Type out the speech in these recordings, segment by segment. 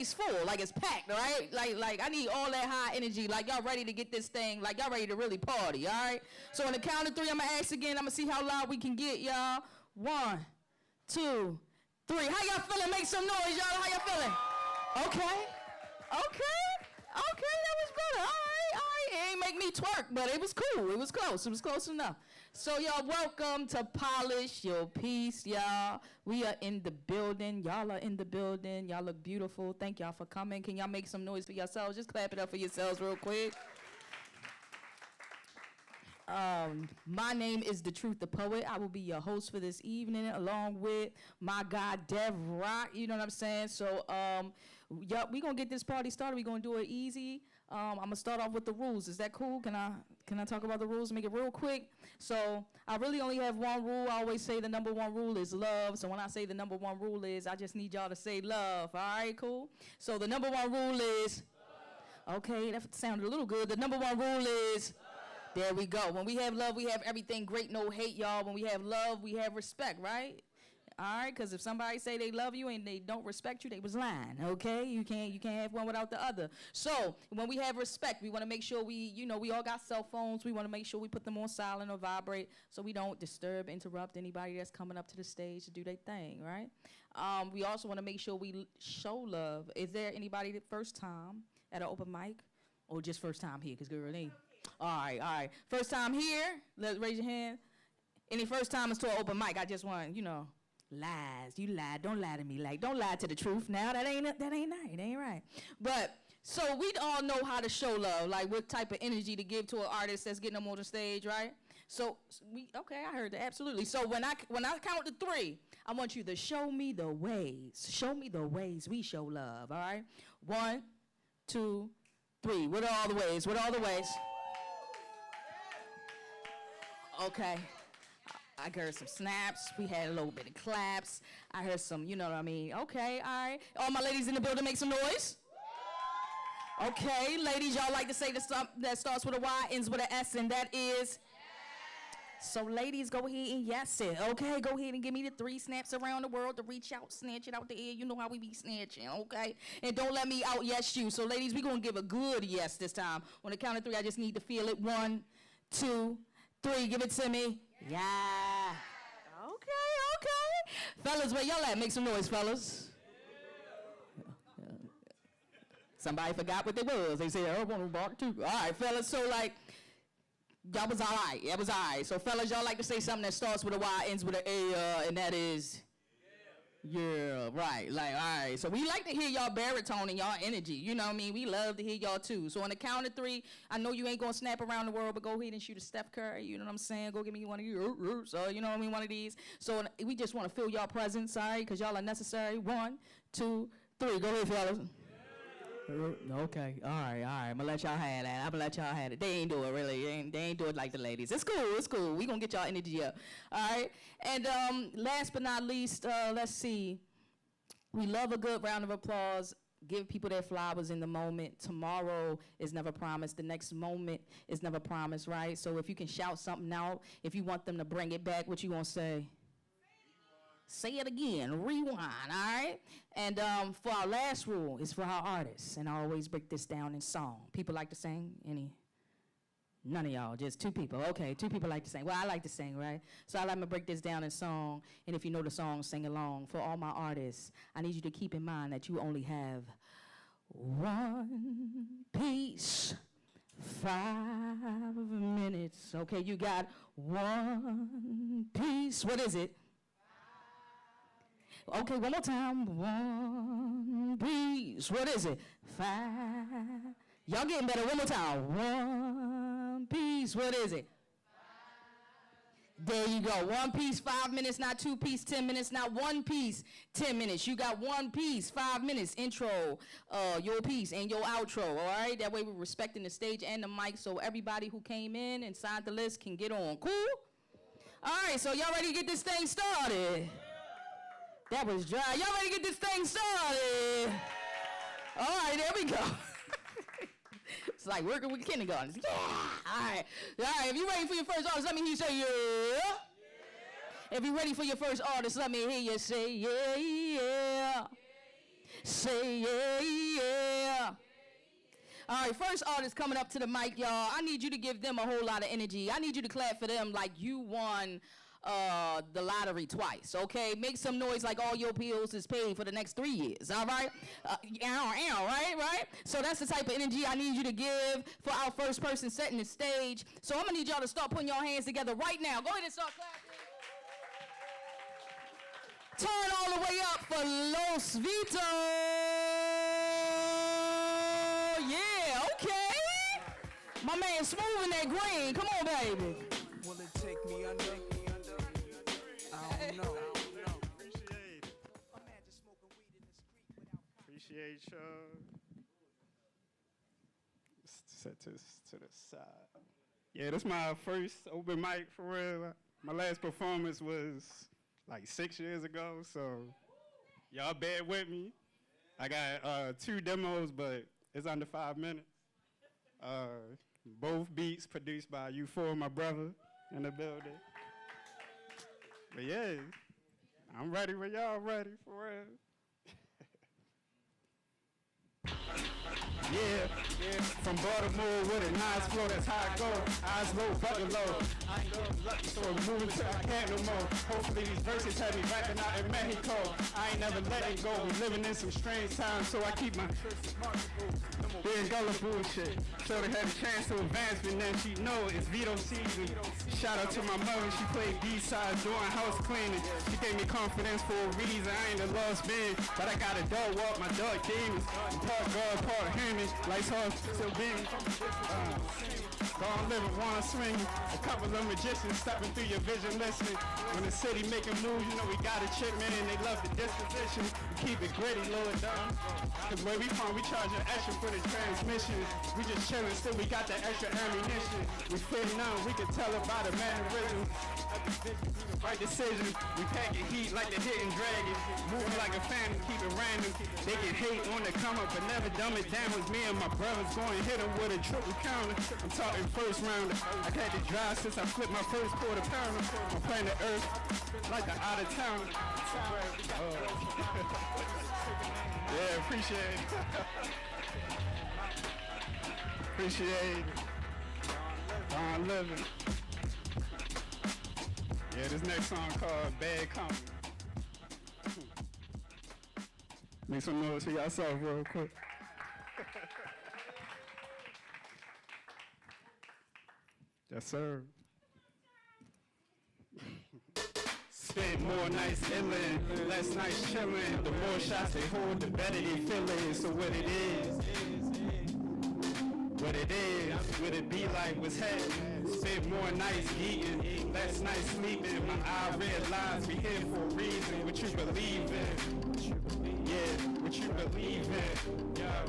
it's full, like it's packed, all right? Like I need all that high energy, like y'all ready to get this thing, like y'all ready to really party, all right? So on the count of 3, I'm gonna ask again. I'm gonna see how loud we can get, y'all. 1, 2, 3. How y'all feeling? Make some noise, y'all. How y'all feeling? Okay, that was better. All right. It ain't make me twerk, but it was cool. It was close. It was close enough. So y'all, welcome to Polish Your Piece, y'all. We are in the building. Y'all are in the building. Y'all look beautiful. Thank y'all for coming. Can y'all make some noise for yourselves? Just clap it up for yourselves real quick. My name is The Truth, the Poet. I will be your host for this evening, along with my guy, Dev Rock. You know what I'm saying? So, yeah, we gonna get this party started. We gonna do it easy. I'm gonna start off with the rules. Is that cool? Can I talk about the rules? Make it real quick. So, I really only have one rule. I always say the number one rule is love. So when I say the number one rule is, I just need y'all to say love. All right, cool. So the number one rule is love. Okay, that sounded a little good. The number one rule is love. There we go. When we have love, we have everything great, no hate, y'all. When we have love, we have respect, right? All right, because if somebody say they love you and they don't respect you, they was lying, okay? You can't have one without the other. So when we have respect, we want to make sure we all got cell phones. We want to make sure we put them on silent or vibrate so we don't disturb, interrupt anybody that's coming up to the stage to do their thing, right? We also want to make sure we show love. Is there anybody that first time at an open mic or just first time here? Because girl, ain't. All right. First time here, let's raise your hand. Any first timers to an open mic? I just want, lies. You lied. Don't lie to me. Like, don't lie to the truth now. That ain't right. It ain't right. But so we all know how to show love, like what type of energy to give to an artist that's getting them on the stage, right? So I heard that absolutely. So when I count to 3, I want you to show me the ways. Show me the ways we show love. All right. 1, 2, 3. What are all the ways? What are all the ways? Okay. I heard some snaps. We had a little bit of claps. I heard some, you know what I mean? Okay, all right. All my ladies in the building, make some noise. Okay, ladies, y'all like to say the stuff that starts with a Y, ends with an S, and that is? So ladies, go ahead and yes it. Okay, go ahead and give me the 3 snaps around the world to reach out, snatch it out the air. You know how we be snatching, okay? And don't let me out yes you. So ladies, we're going to give a good yes this time. On the count of 3, I just need to feel it. 1, 2, 3, give it to me. Yeah. Okay. Fellas, where y'all at? Make some noise, fellas. Somebody forgot what they was. They said, I want to bark too. All right, fellas, so like, y'all was all right. That was all right. So fellas, y'all like to say something that starts with a Y, ends with an A, and that is? Yeah, right. Like, all right. So we like to hear y'all baritone and y'all energy. You know what I mean? We love to hear y'all too. So on the count of 3, I know you ain't gonna snap around the world, but go ahead and shoot a Steph Curry. You know what I'm saying? Go give me one of you. So you know what I mean? One of these. So we just want to feel y'all presence, sorry, because y'all are necessary. 1, 2, 3. Go ahead, fellas. Okay, all right. I'm gonna let y'all have it. They ain't do it really. They ain't do it like the ladies. It's cool. We gonna get y'all energy up. All right. And last but not least, let's see. We love a good round of applause. Give people their flowers in the moment. Tomorrow is never promised. The next moment is never promised, right? So if you can shout something out, if you want them to bring it back, what you gonna say? Say it again, rewind, all right? And for our last rule is for our artists, and I always break this down in song. People like to sing? Any? None of y'all, just 2 people. Okay, 2 people like to sing. Well, I like to sing, right? So I like to break this down in song, and if you know the song, sing along. For all my artists, I need you to keep in mind that you only have 1 piece, 5 minutes. Okay, you got 1 piece. What is it? Okay, one more time. 1 piece. What is it? 5. Y'all getting better. One more time. 1 piece. What is it? 5. There you go. 1 piece, 5 minutes, not 2 piece, 10 minutes, not 1 piece, 10 minutes. You got 1 piece, 5 minutes, intro, your piece, and your outro, all right? That way we're respecting the stage and the mic so everybody who came in and signed the list can get on. Cool? All right, so y'all ready to get this thing started? That was dry. Y'all ready to get this thing started? All right, there we go. It's like working with kindergartners. Yeah. All right. If you're ready for your first artist, let me hear you say yeah. If you're ready for your first artist, let me hear you say yeah. Say yeah, yeah. All right, first artist coming up to the mic, y'all. I need you to give them a whole lot of energy. I need you to clap for them like you won the lottery twice, okay? Make some noise like all your bills is paid for the next 3 years, all right? Right? So that's the type of energy I need you to give for our first person setting the stage. So I'm gonna need y'all to start putting your hands together right now. Go ahead and start clapping. Turn all the way up for Los Vitos. Yeah, okay. My man Smooth in that green. Come on, baby. Will it take me under? I don't know. Appreciate y'all. Set to the side. Yeah, this is my first open mic for real. My last performance was like 6 years ago, so y'all bear with me. I got 2 demos, but it's under 5 minutes. Both beats produced by U4, my brother, in the building. But yeah, I'm ready when y'all ready, for real. Yeah, from Baltimore with a nice flow, that's how I go. Eyes low, bucket low. I ain't going lucky, so I'm moving till I can't no more. Hopefully these verses have me rapping out in Mexico. I ain't never letting go. We living in some strange times, so I keep my being gullible shit. So they had a chance to advance, but then she know it's Vito season. Shout out to my mother, she played B-sides doing house cleaning. She gave me confidence for a reason. I ain't a lost man, but I got a dog walk, my dog gaming. Part God, part human. Lights off, still beaming. Gone living, one swinging. A couple of magicians stepping through your vision, listening. When the city making moves, you know we got a chip, man, and they love the disposition. We keep it gritty, low it down. Cause where we from, we charge an extra for the transmission. We just chilling, still we got that extra ammunition. We fitting on, we can tell about a mannerism. Right decision, we packing heat like the hitting dragon. Moving like a phantom, keep it random. They can hate on the come up, but never dumb it down. With me and my brothers going hit them with a triple counter. I'm talking first rounder. I had to drive since I flipped my first quarter pounder. I'm playing the earth like an out of town. Yeah, appreciate it. Appreciate it. I'm living. Yeah, this next song called Bad Company. Make some noise for yourself real quick. Yes, sir. Spent more nights illin', less nights chillin'. The more shots they hold, the better they feelin'. So what it is, what it be like, what's happening. Spent more nights eating, less nights sleeping. My eye realized we here for a reason. What you believe in, yeah, what you believe in, yeah.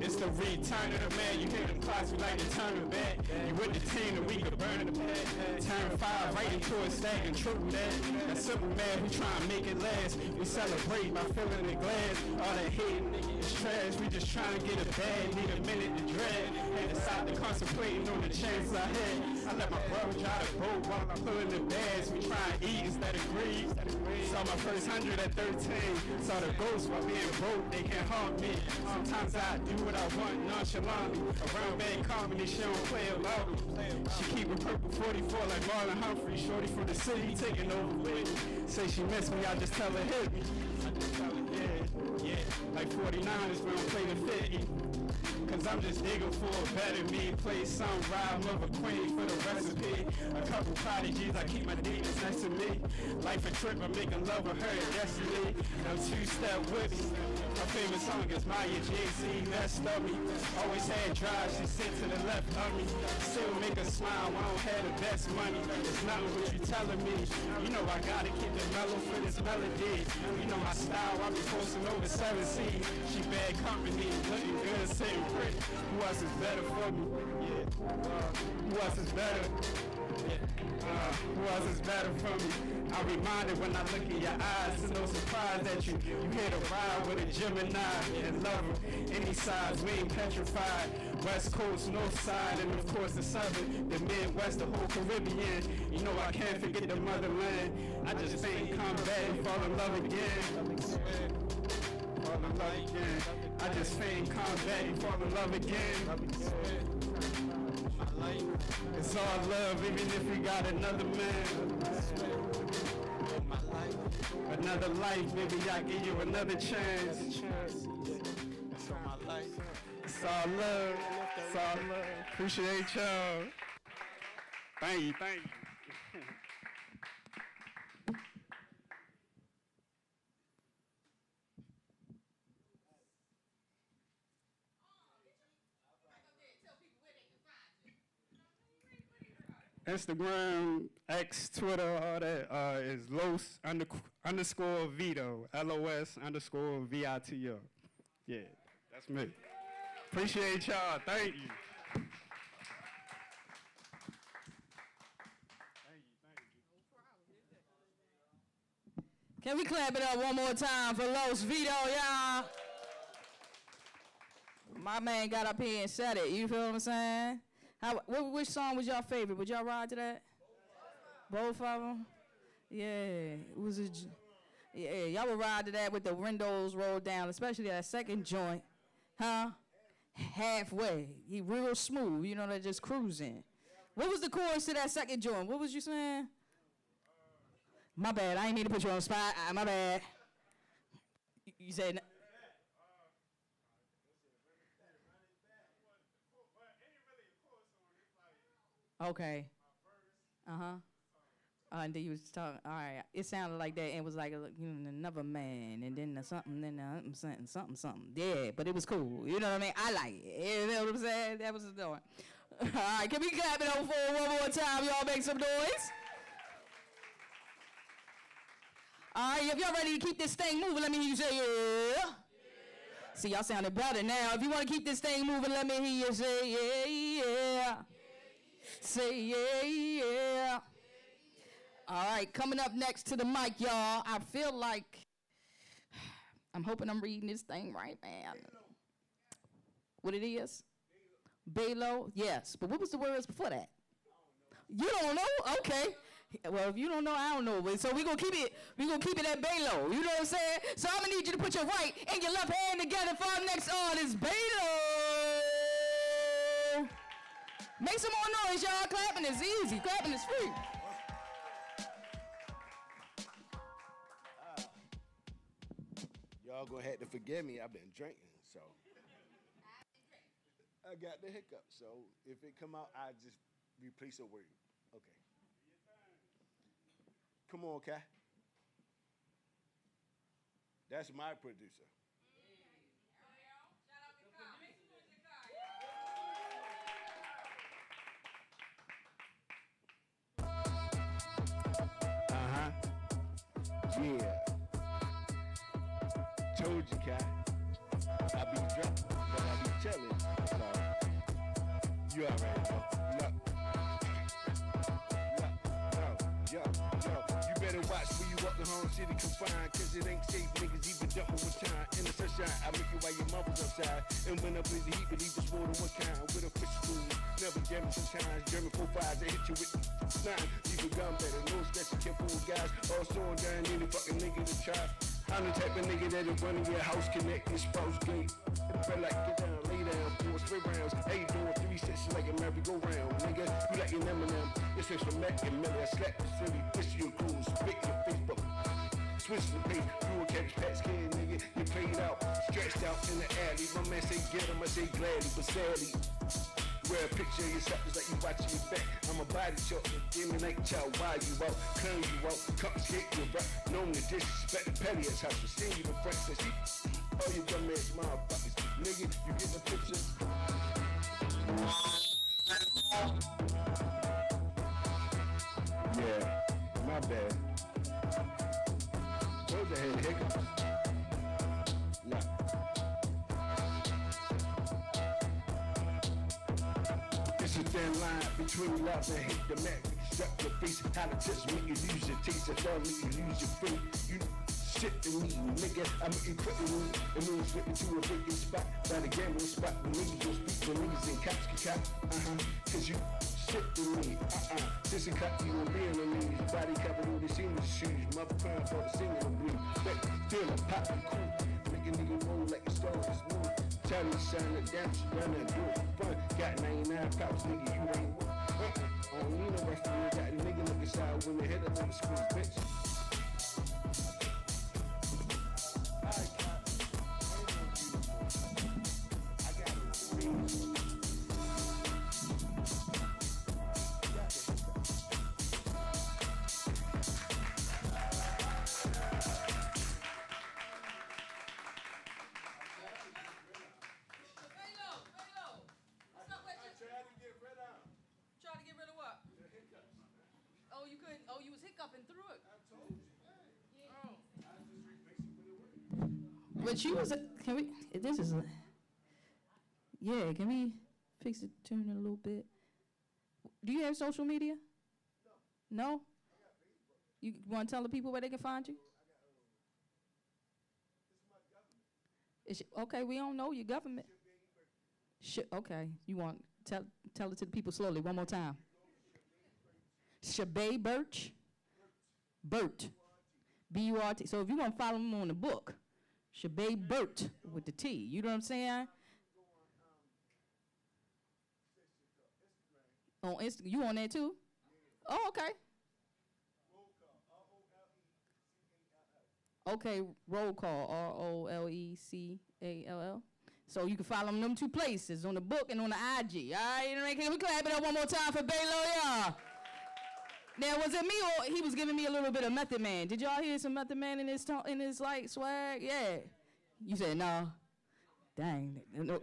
It's the return of the man. You hear them clocks, we like to turn it back. You with the team that we could burn the pad. Turn 5 right into a stack and triple that. That simple man, we try and make it last. We celebrate by filling the glass. All that hating is trash. We just trying to get a bag. Need a minute to drag. Had to stop the contemplating on the chances I had. I let my brother drive the boat while I'm pulling the bags. We try and eat instead of greed. Saw my first 100 at 13. Saw the ghosts while being broke. They can't harm me. Sometimes I do what I want nonchalantly. Around bad company, she don't play about me. She keep a purple 44 like Marlon Humphrey. Shorty from the city taking over with me. Say she miss me, I just tell her hit me. Yeah, like 49ers, we don't play the 50. Cause I'm just digging for a better me. Play some rhyme of a queen for the recipe. A couple prodigies, I keep my demons next to me. Life a trip, I'm making love with her destiny. Now 2-step with me. My favorite song is Maya Jay-Z, messed up me. Always had drive, she sit to the left of me. Still make her smile, I don't have the best money. It's not what you telling me. You know I gotta keep it mellow for this melody. You know my style, I be posting over 7C. She bad company, looking good, sitting pretty. Who else is better for me? Yeah. Who else is better? Who else is better for me? I'm reminded when I look in your eyes, it's no surprise that you here to ride with a Gemini and love him. Any sides, we ain't petrified. West Coast, North Side, and of course the Southern, the Midwest, the whole Caribbean. You know I can't forget the motherland. I just ain't come back and fall in love again. Fall fall in love again. I just feigned combat and fall in love again. It's all love, even if we got another man. Another life, baby, I give you another chance. It's all love, it's all love. Appreciate y'all. Thank you. Instagram, X, Twitter, all that is Los_Vito, LOS_VITO. Yeah, that's me. Appreciate y'all. Thank you. Can we clap it up one more time for Los Vito, y'all? My man got up here and said it. You feel what I'm saying? Which song was y'all favorite? Would y'all ride to that? Both of them? Yeah. It was yeah, y'all would ride to that with the windows rolled down, especially that second joint. Huh? Halfway. He real smooth, you know, they're just cruising. What was the chorus to that second joint? What was you saying? My bad. I ain't mean to put you on the spot. My bad. You said... Okay. And then you was talking. All right. It sounded like that, and it was like another man, and then something, then something. Yeah, but it was cool. You know what I mean? I like it. You know what I'm saying? That was the door. All right. Can we clap it up for one more time? Y'all make some noise. All right. If y'all ready to keep this thing moving, let me hear you say yeah. See, y'all sounded better now. If you want to keep this thing moving, let me hear you say yeah. Say yeah. All right, coming up next to the mic, y'all. I feel like I'm hoping I'm reading this thing right, man. What it is? Balo? Yes. But what was the words before that? You don't know? Okay. Well, if you don't know, I don't know. But so we're gonna keep it at Balo. You know what I'm saying? So I'm gonna need you to put your right and your left hand together for our next artist, Balo. Make some more noise, y'all. Clapping is easy. Clapping is free. Y'all gonna have to forgive me. I've been drinking, so I got the hiccup. So if it come out, I just replace a word. Okay. Come on, Kai. That's my producer. Yeah. Told you, Kai. I be drunk, but I be chillin'. So, you already know. Yo. You better watch when you walk the home city confined, cause it ain't safe, niggas even jumping with time. In the sunshine, I make it while your mama's outside. And when I blaze the heat, believe it's water one kind. With a fish spoon, never jamming sometimes. German profiles, they hit you with 9. Leave a gun better, no special careful guys. All sworn down, any fucking nigga to try. I'm the type of nigga that'll run in your house, connect your spouse gate. Feel like get down, lay down, pour spray rounds. Hey, doing 3 sessions like a merry-go-round, nigga. You like your Eminem, it's extra Mac and Miller. Slap the silly, fish your cool, spit your Facebook. Switch the pace, you a catch Pat's kid, nigga. You played out, stretched out in the alley. My man say get him, I say gladly, but sadly. Wear a picture of yourself just like you watching your back. I'm a body short, give me like child, why you out, clown you out, confiscate your rap, known to disrespect the petty as house. Send you the front, says she, all you dumb ass motherfuckers, nigga, you get the picture. Yeah, my bad. Told you I had hiccups. Yeah. It's a thin line between love and hate. The Mac struck your face. How to touch me, you lose your taste. I don't make you lose your faith. You shit to me, nigga. I'm making quitting me. It means flipping to a vacant spot. By the gambling spot. The niggas don't speak for niggas and cops can cop. Cause you shit to me. This is cut you on being on me. Body covered with the senior shoes. Mother crying for the singing of blue. Still a pop and cool. Make a nigga roll Tell me, son, that damn shit run and do it for fun. Got 99 pounds, nigga, you ain't one. I don't need no referee. Got the nigga looking side with the head up on the screws, bitch. I got it. Try to get rid of what? Oh, you couldn't. Oh, you was hiccuping through it. I told you. Oh. But you was. Can we? This is. Yeah. Can we fix the tune a little bit? Do you have social media? No. No. You want to tell the people where they can find you? Okay, we don't know your government. Okay, you want tell it to the people slowly one more time. Shabay Birch, Burt, B-U-R-T. So if you want to follow him on the book, Shabay Burt with the T. You know what I'm saying? On Instagram, you on there too? Oh, okay. Okay, roll call, ROLECALL. So you can follow them two places, on the book and on the IG. All right, can we clap it up one more time for Baylo, y'all? Now, was it me or he was giving me a little bit of Method Man? Did y'all hear some Method Man in his like swag? Yeah. You said no. Dang. No,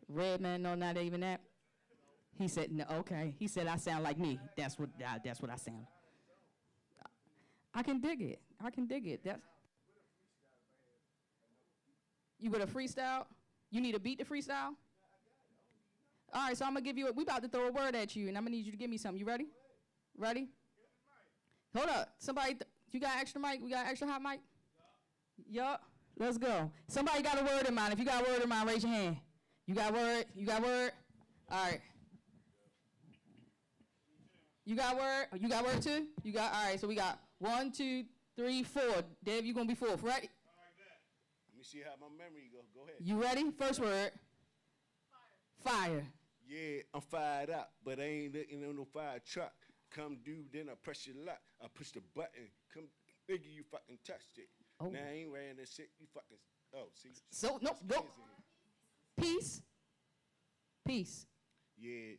Red Man, no, not even that. He said no. Okay. He said I sound like me. That's what I sound. I can dig it. That's. You with a freestyle? You need a beat to freestyle? All right, so I'm going to give you we about to throw a word at you, and I'm going to need you to give me something. You ready? Ready? Hold up. Somebody, you got extra mic? We got extra hot mic? Yup. Let's go. Somebody got a word in mind. If you got a word in mind, raise your hand. You got word? You got word? All right. You got word? You got word too? All right, so we got 1, 2, 3, 4. Dave, you're going to be fourth. Ready? Let me see how my memory go. Go ahead. You ready? First word. Fire. Yeah, I'm fired up, but I ain't looking on no fire truck. Come do, then I press your luck. I push the button. Come, nigga, you fucking touched it. Oh. Now I ain't wearing this shit. You fucking. Oh, see. So no, go. Peace. Peace. Yeah,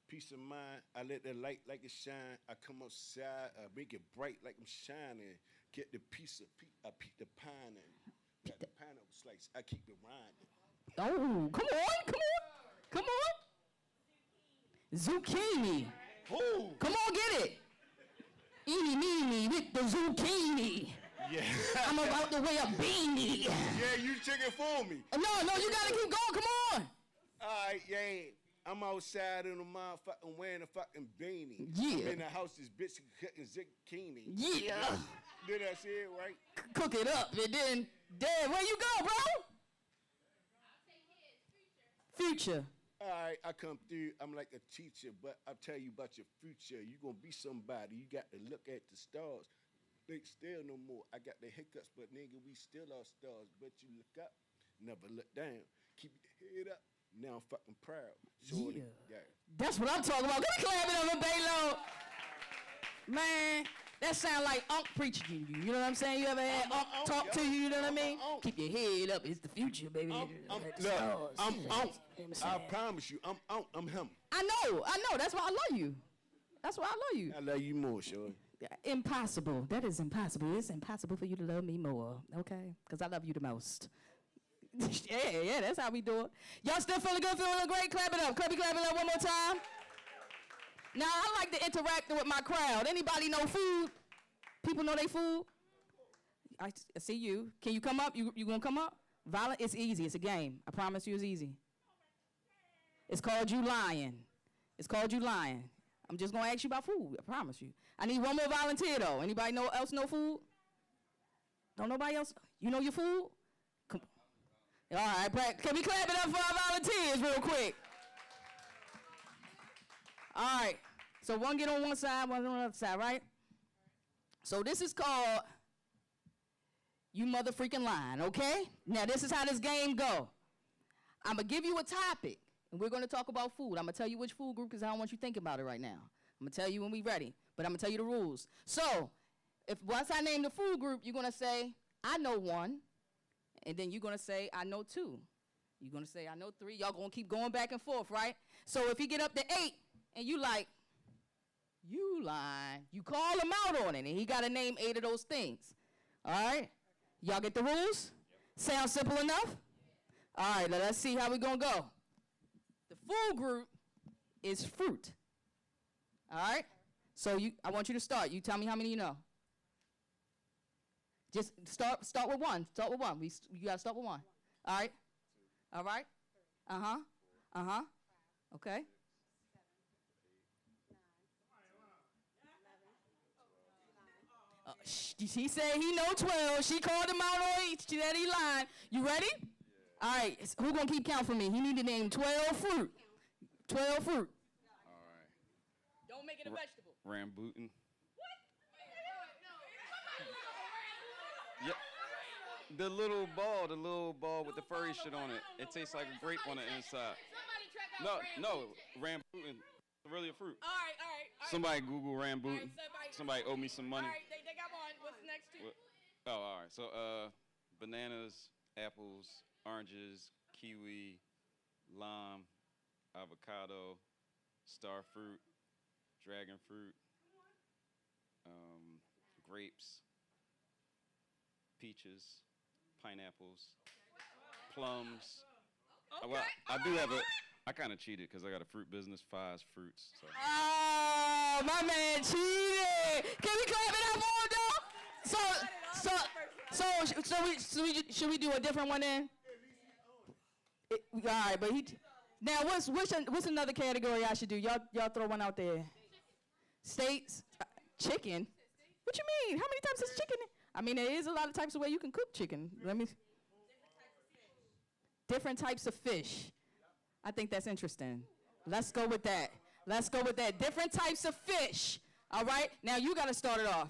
peace of mind. I let the light like it shine. I come outside, I make it bright like I'm shining. Get the piece of I peek the pine in. Got the pineapple slice. I keep it rhyming. Oh, come on. Zucchini. Who? Come on, get it. Eeny, meeny, with the zucchini. Yeah. I'm about to wear a beanie. Yeah, you chicken for me. No, you gotta keep going. Come on. All right, yeah. I'm outside in the motherfucking wearing a fucking beanie. Yeah. I'm in the house, this bitch cutting zucchini. Yeah. Did I say it right? Cook it up, and then, Dad, where you go, bro? I'll take his Future. All right, I come through. I'm like a teacher, but I'll tell you about your future. You gonna be somebody. You got to look at the stars. They still no more. I got the hiccups, but nigga, we still are stars. But you look up, never look down. Keep your head up. Now I'm fucking proud. Shorty. Yeah. That's what I'm talking about. Get a clap it up for Baylo. Man, that sound like Unc preaching to you. You know what I'm saying? You ever had Unc talk to you? You know what I mean? Keep your head up. It's the future, baby. I promise you, I'm him. I know. That's why I love you. I love you more, Shorty. Impossible. That is impossible. It's impossible for you to love me more, okay? Because I love you the most. yeah, that's how we do it. Y'all still feeling good, feeling great? Clap it up. Clap it up one more time. Now, I like to interact with my crowd. Anybody know food? People know they food? I see you. Can you come up? You gonna come up? It's easy. It's a game. I promise you it's easy. It's called You Lying. I'm just gonna ask you about food. I promise you. I need one more volunteer though. Anybody else know food? Don't nobody else? You know your food? Come. All right, can we clap it up for our volunteers real quick? All right. So one get on one side, one on the other side, right? So this is called You Mother Freaking Lying, okay? Now this is how this game go. I'm going to give you a topic, and we're going to talk about food. I'm going to tell you which food group because I don't want you to think about it right now. I'm going to tell you when we're ready, but I'm going to tell you the rules. So if once I name the food group, you're going to say, I know one, and then you're going to say, I know two. You're going to say, I know three. Y'all going to keep going back and forth, right? So if you get up to 8, and you like, you lying, you call him out on it, and he got to name 8 of those things. All right? Y'all get the rules? Sound simple enough? All right, let's see how we're going to go. The food group is fruit. All right? So I want you to start. You tell me how many you know. Just start with one. Start with one. You got to start with one. All right? All right? Uh-huh. Uh-huh. Okay. He said he know 12. She called him out on each. She said he lied. You ready? All right. Who going to keep count for me? He need to name 12 fruit. 12 fruit. All right. Don't make it a vegetable. Rambutan. Yeah. The little ball with the furry shit on it. It tastes like a grape on the inside. No, rambutan. Really a fruit. All right. Somebody Google rambutan. Somebody owe me some money. All right, they got one. What's next to? Oh, all right. So, bananas, apples, oranges, kiwi, lime, avocado, star fruit, dragon fruit, grapes, peaches, pineapples, plums. Okay. Well, I do have I kind of cheated because I got a fruit business, 5 fruits. So. Oh, my man cheated. Can we clap it up for him, though? Should we do a different one then? All right, but now what's another category I should do? Y'all throw one out there. Steaks, chicken. What you mean? How many types is chicken? I mean, there is a lot of types of way you can cook chicken. Different types of fish. I think that's interesting. Let's go with that. Different types of fish. All right? Now you got to start it off.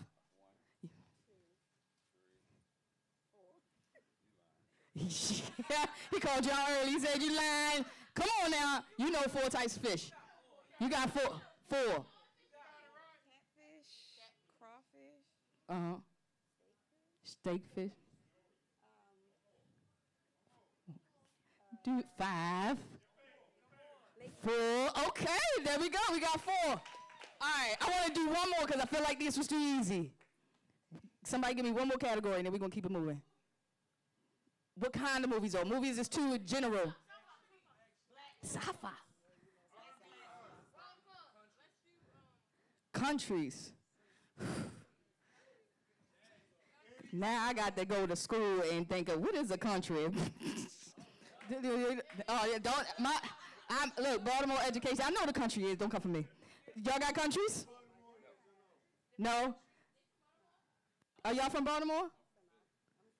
1, 2, 3, 4. He called y'all early. He said you lying. Come on now. You know 4 types of fish. You got 4. Catfish, crawfish. Uh-huh. Steak fish. Do 5. 4. Okay, there we go. We got 4. All right, I want to do one more because I feel like this was too easy. Somebody give me one more category, and then we're going to keep it moving. What kind of movies, though? Movies is too general. Sci-fi. Countries. Now I got to go to school and think of what is a country. Oh yeah, look, Baltimore education. I know what a country is. Don't come for me. Y'all got countries? No. Are y'all from Baltimore?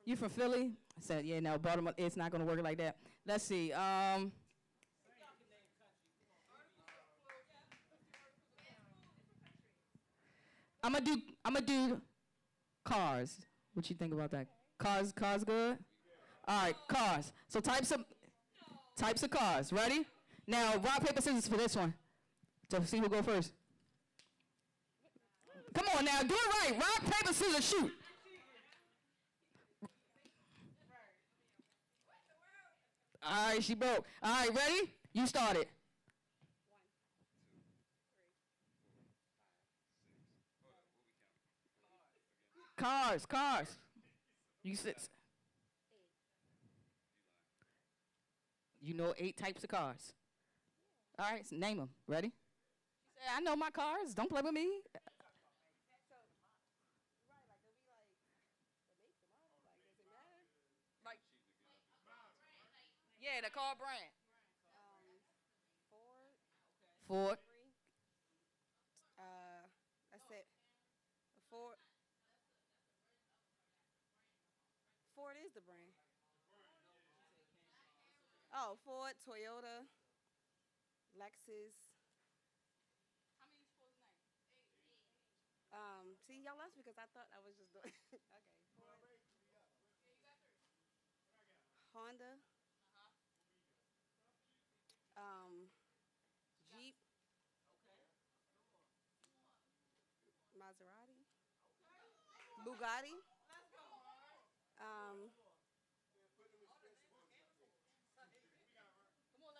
You from Philly? I said, yeah, no, Baltimore. It's not gonna work like that. Let's see. I'm gonna do cars. What you think about that? Cars good? All right, cars. So types of cars. Ready? Now, rock, paper, scissors for this one. So see who'll go first. Come on now, do it right. Rock, paper, scissors, shoot. All right, she broke. All right, ready? You started. 1, 2, 3, 4, 5, 6. Cars. You said. You know 8 types of cars. All right, so name them. Ready? She said, I know my cars. Don't play with me. Yeah, the car brand. Ford. That's it. Ford. Ford is the brand. Oh, Ford, Toyota, Lexus. How many you supposed to name? 8. See, y'all lost because I thought I was just doing. Okay. Ford. Honda. Maserati, Bugatti,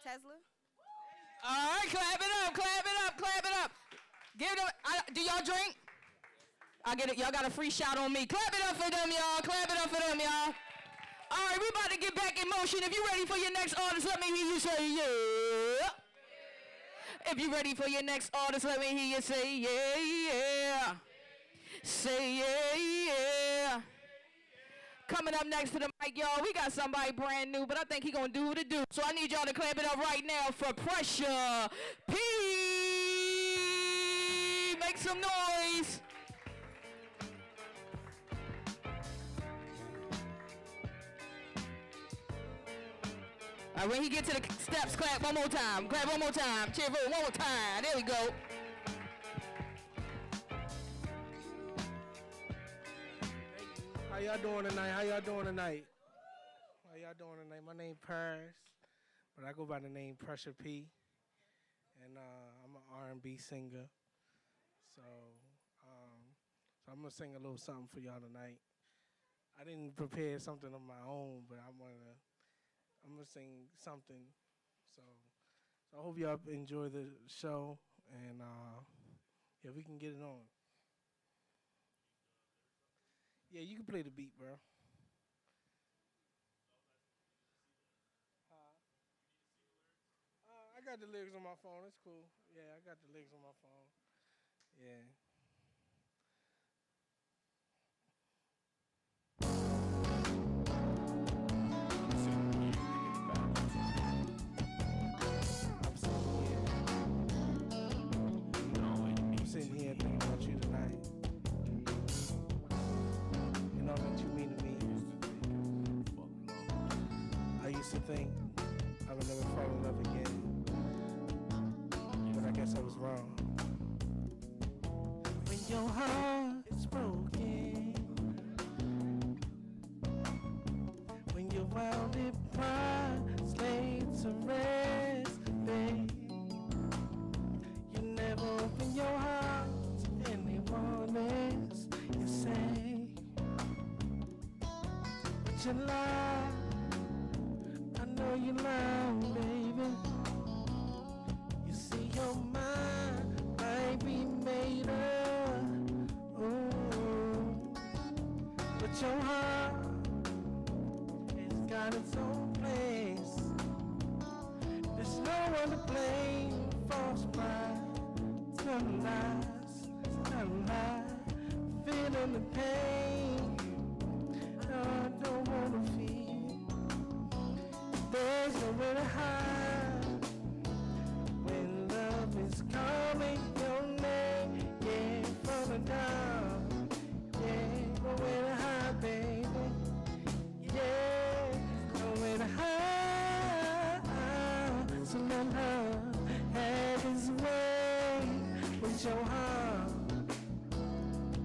Tesla. All right, clap it up, clap it up, clap it up. Give them. Do y'all drink? I get it. Y'all got a free shout on me. Clap it up for them, y'all. Clap it up for them, y'all. All right, we about to get back in motion. If you ready for your next artist, let me hear you say yeah. If you ready for your next artist, let me hear you say yeah, yeah. Say yeah, yeah. Coming up next to the mic, y'all, we got somebody brand new, but I think he gonna do what it do. So I need y'all to clap it up right now for Pressure P. Make some noise. All right, when he get to the steps, clap one more time. Clap one more time. Cheer for one more time. There we go. How y'all doing tonight? How y'all doing tonight? How y'all doing tonight? My name Paris, but I go by the name Pressure P, and I'm an R&B singer. So I'm gonna sing a little something for y'all tonight. I didn't prepare something of my own, but I'm gonna sing something. So I hope y'all enjoy the show, and yeah, we can get it on. Yeah, you can play the beat, bro. I got the lyrics on my phone. It's cool. Yeah, I got the lyrics on my phone. Yeah. I'm sitting here thinking about you tonight. And all that you mean to me. I used to think I would never fall in love again, but I guess I was wrong. When your heart is broken, when your worldly pride is laid to rest, babe, you never open your heart to anyone else. You say, but you lie. I know you lie, baby. You see your mind might be made up, but your heart has got its own place. There's no one to blame. False pride, telling lies, feeling the pain. No, I don't wanna feel. There's nowhere to hide when love is calling your name. Yeah, from the down. Yeah, nowhere to hide, baby. Yeah, nowhere to hide. So let love have its way with your heart.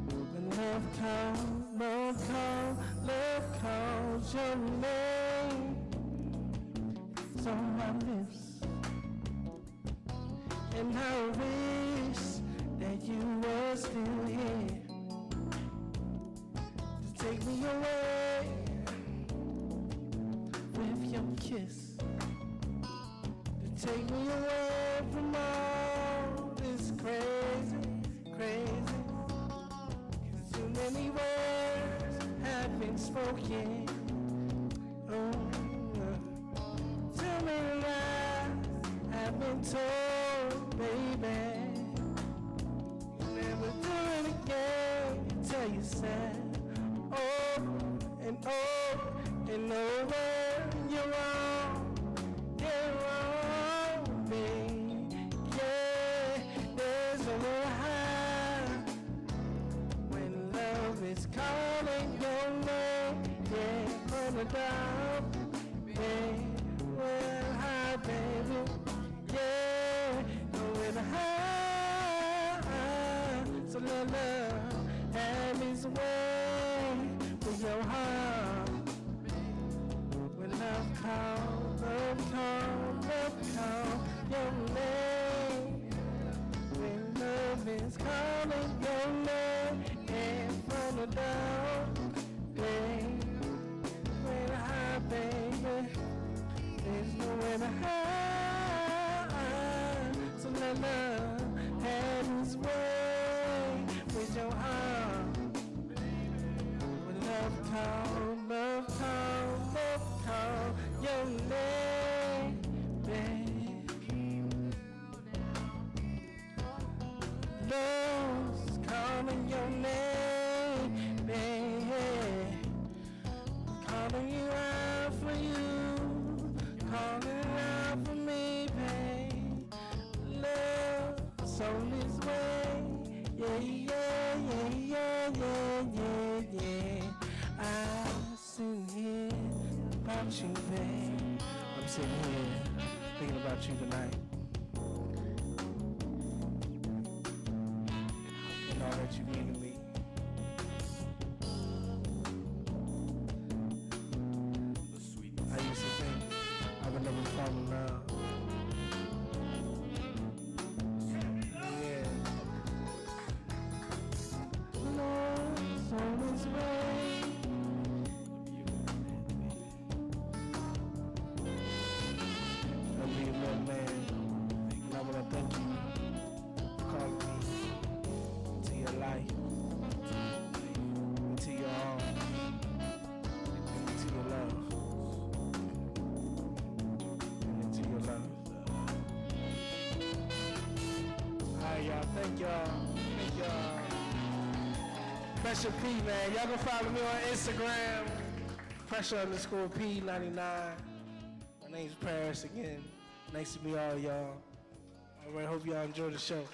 When love calls your name. On my lips, and I wish that you were still here to take me away with your kiss, to take me away from all this crazy. 'Cause too many words have been spoken. Too many lies have been told, baby. You never do it again until you said over and over and over. You're wrong, babe. Yeah, there's nowhere to hide when love is calling your name. Yeah, from the down, babe. Well, hi, baby. Yeah, nowhere to hide. So let love have its way with your heart. When love call your name. When love is calling your name. when I hide. So let love have its way with your arm. When love call, your name, babe. Love's calling your name, babe. Calling you out for you, calling out for me, babe. Love's on its way, yeah, yeah, yeah, yeah, yeah, yeah, yeah. I'm sitting here about you, babe. I'm sitting here thinking about you tonight. And all that you mean to me. I used to think I would never fall in love. Yeah. Love's on its way. I'll be your little man. And I want to thank you for calling me into your life, into your arms, and into your love. And into your love. Alright, y'all. Thank y'all. Thank y'all. Pressure P, man. Y'all can follow me on Instagram. Pressure_P99. My name's Paris again. Nice to meet all y'all. All right, hope y'all enjoy the show.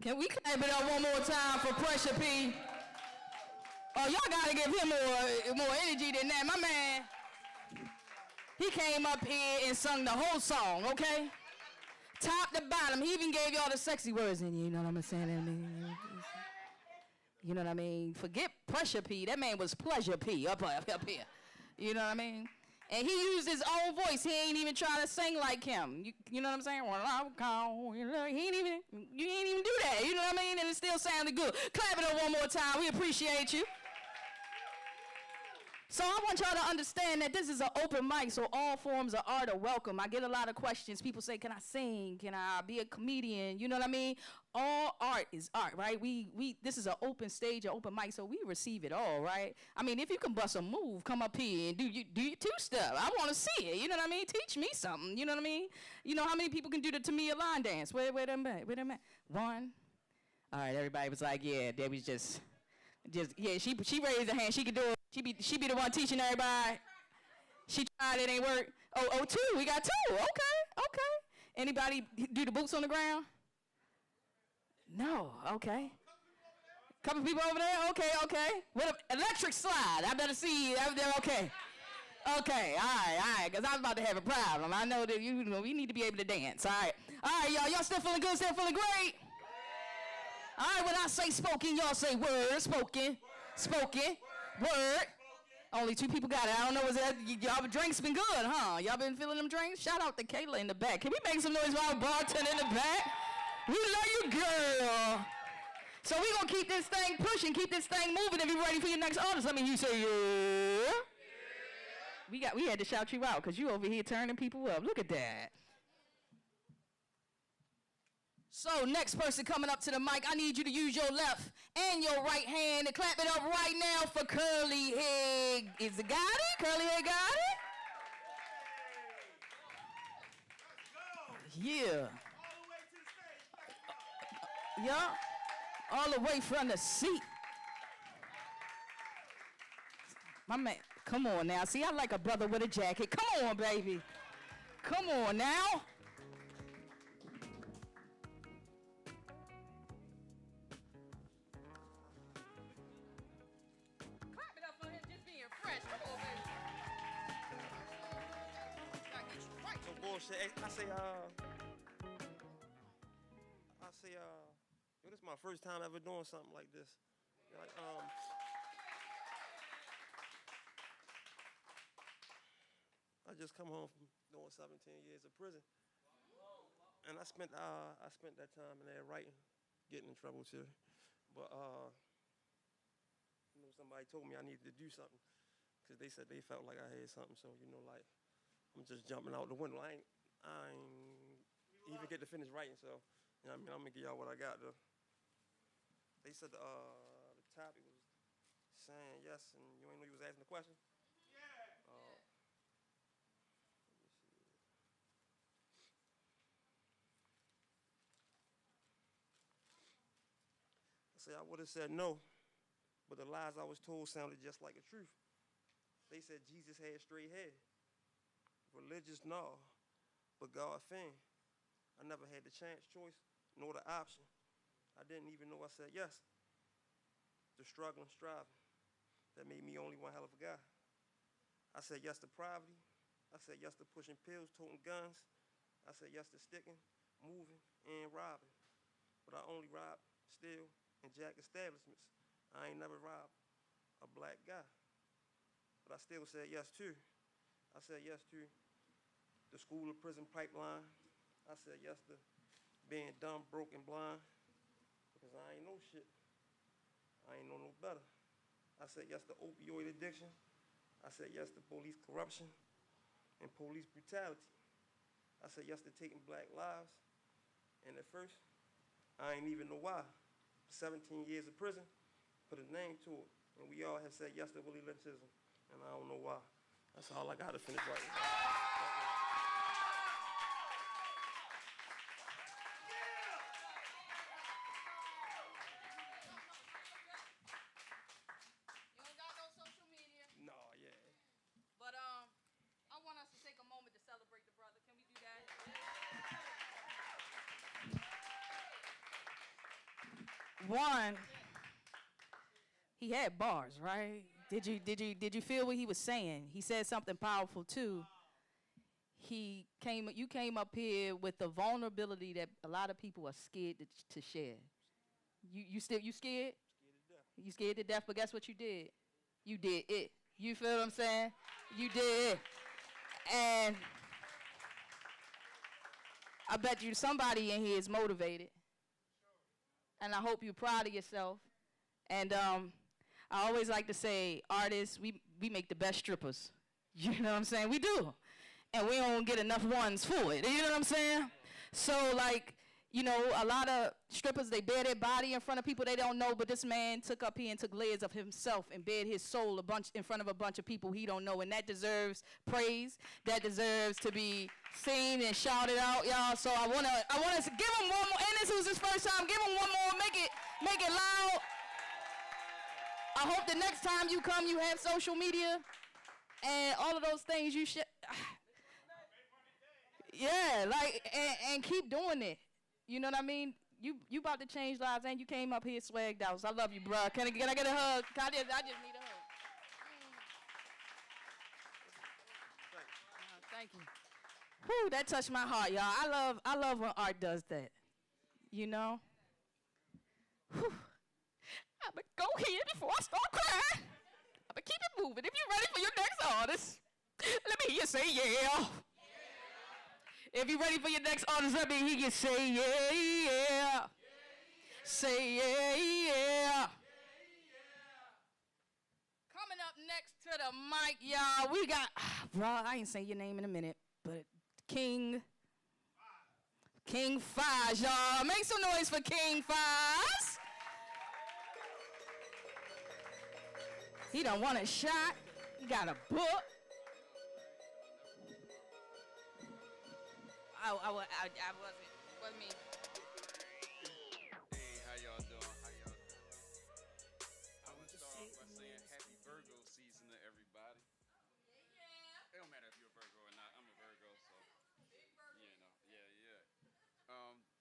Can we clap it up one more time for Pressure P? Oh, y'all gotta give him more energy than that. My man, he came up here and sung the whole song, okay? Top to bottom. He even gave y'all the sexy words in, you know what I'm saying? You know what I mean? Forget Pressure P. That man was Pleasure P up here. You know what I mean? And he used his own voice. He ain't even trying to sing like him. You know what I'm saying? Well, I'll call, you ain't even do that. You know what I mean? And it still sounded good. Clap it up one more time. We appreciate you. So I want y'all to understand that this is an open mic, so all forms of art are welcome. I get a lot of questions. People say, can I sing? Can I be a comedian? You know what I mean? All art is art, right? This is an open stage, an open mic, so we receive it all, right? I mean, if you can bust a move, come up here and do your two-step. I want to see it, you know what I mean? Teach me something, you know what I mean? You know how many people can do the Tamia line dance? Wait a minute. One. All right, everybody was like, yeah, they was just yeah, she raised her hand. She could do it. She be the one teaching everybody. She tried, it ain't work. Oh, two. We got two. Okay. Anybody do the boots on the ground? No. Okay. Couple people over there. Okay. With an electric slide. I better see you. Okay. Okay. All right. Because I was about to have a problem. I know that we need to be able to dance. All right, y'all still feeling good? Still feeling great? All right, when I say spoken, y'all say word. Spoken, word. Only two people got it. I don't know, y'all drinks been good, huh? Y'all been feeling them drinks? Shout out to Kayla in the back. Can we make some noise while bartender in the back? We love you, girl. So we gonna keep this thing pushing, keep this thing moving. If you're ready for your next artist, let me you say yeah. We had to shout you out because you over here turning people up. Look at that. So next person coming up to the mic, I need you to use your left and your right hand and clap it up right now for Curly Head. Is it got it? Curly Head got it? Yeah. Yeah. All the way from the seat. My man, come on now. See, I like a brother with a jacket. Come on, baby. Come on now. This is my first time ever doing something like this. Like, I just come home from doing 17 years of prison, and I spent that time in there writing getting in trouble too. But you know, somebody told me I needed to do something because they said they felt like I had something. So you know, like I'm just jumping out the window. I ain't even get to finish writing. So you know, what I mean, I'm gonna give y'all what I got though. They said the topic was saying yes, and you ain't know you was asking the question. I say I would have said no, but the lies I was told sounded just like the truth. They said Jesus had straight hair. Religious, no, but God fan. I never had the chance, choice, nor the option. I didn't even know I said yes. The struggling, striving, that made me only one hell of a guy. I said yes to poverty. I said yes to pushing pills, toting guns. I said yes to sticking, moving, and robbing. But I only rob, steal, and jack establishments. I ain't never robbed a black guy. But I still said yes too. I said yes to the school to prison pipeline. I said yes to being dumb, broke, and blind because I ain't know shit. I ain't know no better. I said yes to opioid addiction. I said yes to police corruption and police brutality. I said yes to taking black lives. And at first, I ain't even know why. 17 years of prison, put a name to it. And we all have said yes to Willie Lynchism. And I don't know why. That's all I got to finish writing. You don't got no social media. No, yeah. But I want us to take a moment to celebrate the brother. Can we do that? One, he had bars, right? Did you feel what he was saying? He said something powerful too. You came up here with the vulnerability that a lot of people are scared to share. You scared? Scared to death. You scared to death, but guess what you did? You did it. You feel what I'm saying? You did it. And I bet you somebody in here is motivated. And I hope you're proud of yourself. And I always like to say, artists, we make the best strippers. You know what I'm saying? We do. And we don't get enough ones for it. You know what I'm saying? So, like, you know, a lot of strippers, they bare their body in front of people they don't know, but this man took up here and took layers of himself and bared his soul in front of a bunch of people he don't know, and that deserves praise. That deserves to be seen and shouted out, y'all. So I wanna give him one more, and this was his first time. Give him one more, make it loud. I hope the next time you come, you have social media and all of those things you should. Yeah, like, and keep doing it. You know what I mean? You about to change lives, and you came up here swagged out. So I love you, bro. Can I get a hug? I just need a hug. Thank you. Whew, that touched my heart, y'all. I love when art does that. You know? Whew. I'ma go here before I start crying. I'ma keep it moving. If you're ready for your next artist, let me hear you say yeah. If you're ready for your next artist, let me hear you say yeah, yeah. Say yeah, yeah. Coming up next to the mic, y'all, we got, bro, I ain't saying your name in a minute, but King Fies, y'all. Make some noise for King Fies. He done won a shot. He got a book. I wasn't me. Hey, how y'all doing? I want to start off by saying happy Virgo season to everybody. It don't matter if you're a Virgo or not. I'm a Virgo, so you know, yeah.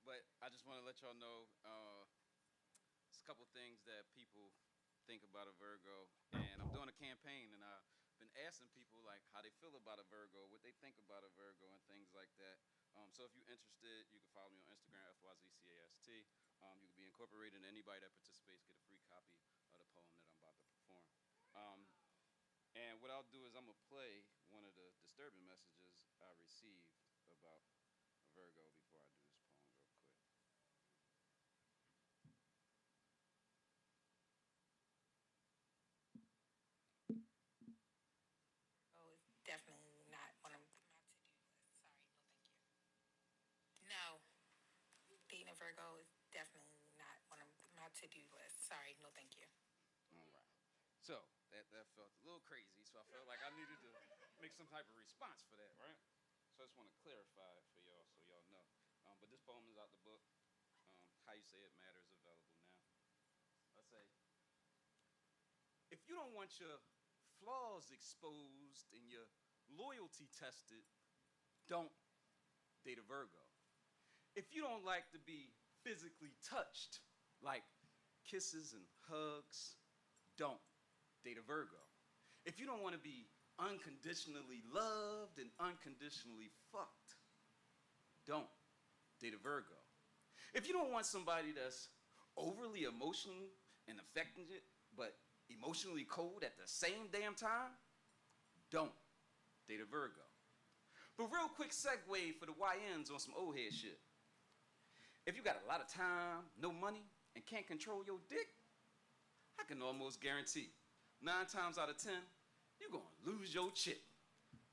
But I just want to let y'all know, it's a couple things that people think about a Virgo, and I'm doing a campaign, and I've been asking people like how they feel about a Virgo, what they think about a Virgo, and things like that. So if you're interested, you can follow me on Instagram, FYZCAST. You can be incorporated, and anybody that participates get a free copy of the poem that I'm about to perform. And what I'll do is I'm going to play one of the disturbing messages I received about a Virgo before I do this poem real quick. Virgo is definitely not one of my to-do lists. Sorry, no thank you. All right. So that felt a little crazy. So I felt like I needed to make some type of response for that, right? So I just want to clarify it for y'all, so y'all know. But this poem is out the book. How You Say It Matters, available now. I say, if you don't want your flaws exposed and your loyalty tested, don't date a Virgo. If you don't like to be physically touched, like kisses and hugs, don't date a Virgo. If you don't want to be unconditionally loved and unconditionally fucked, don't date a Virgo. If you don't want somebody that's overly emotional and affectionate, but emotionally cold at the same damn time, don't date a Virgo. But real quick segue for the YNs on some old head shit. If you got a lot of time, no money, and can't control your dick, I can almost guarantee 9 times out of 10, you're gonna lose your chick.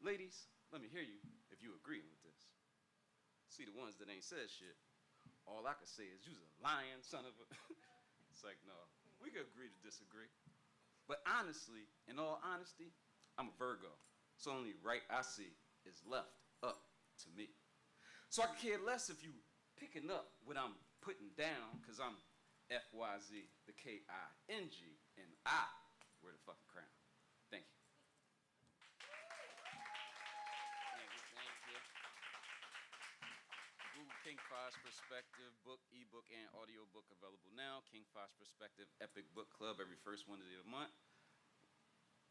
Ladies, let me hear you if you agree with this. See, the ones that ain't said shit, all I can say is you's a lying son of a... It's like, no, we can agree to disagree. But honestly, in all honesty, I'm a Virgo. So only right I see is left up to me. So I could care less if you picking up what I'm putting down, because I'm FYZ, the KING, and I wear the fucking crown. Thank you. Thank you. Google King Five's Perspective book, ebook, and audiobook available now. King Five's Perspective Epic Book Club every first Wednesday of the month.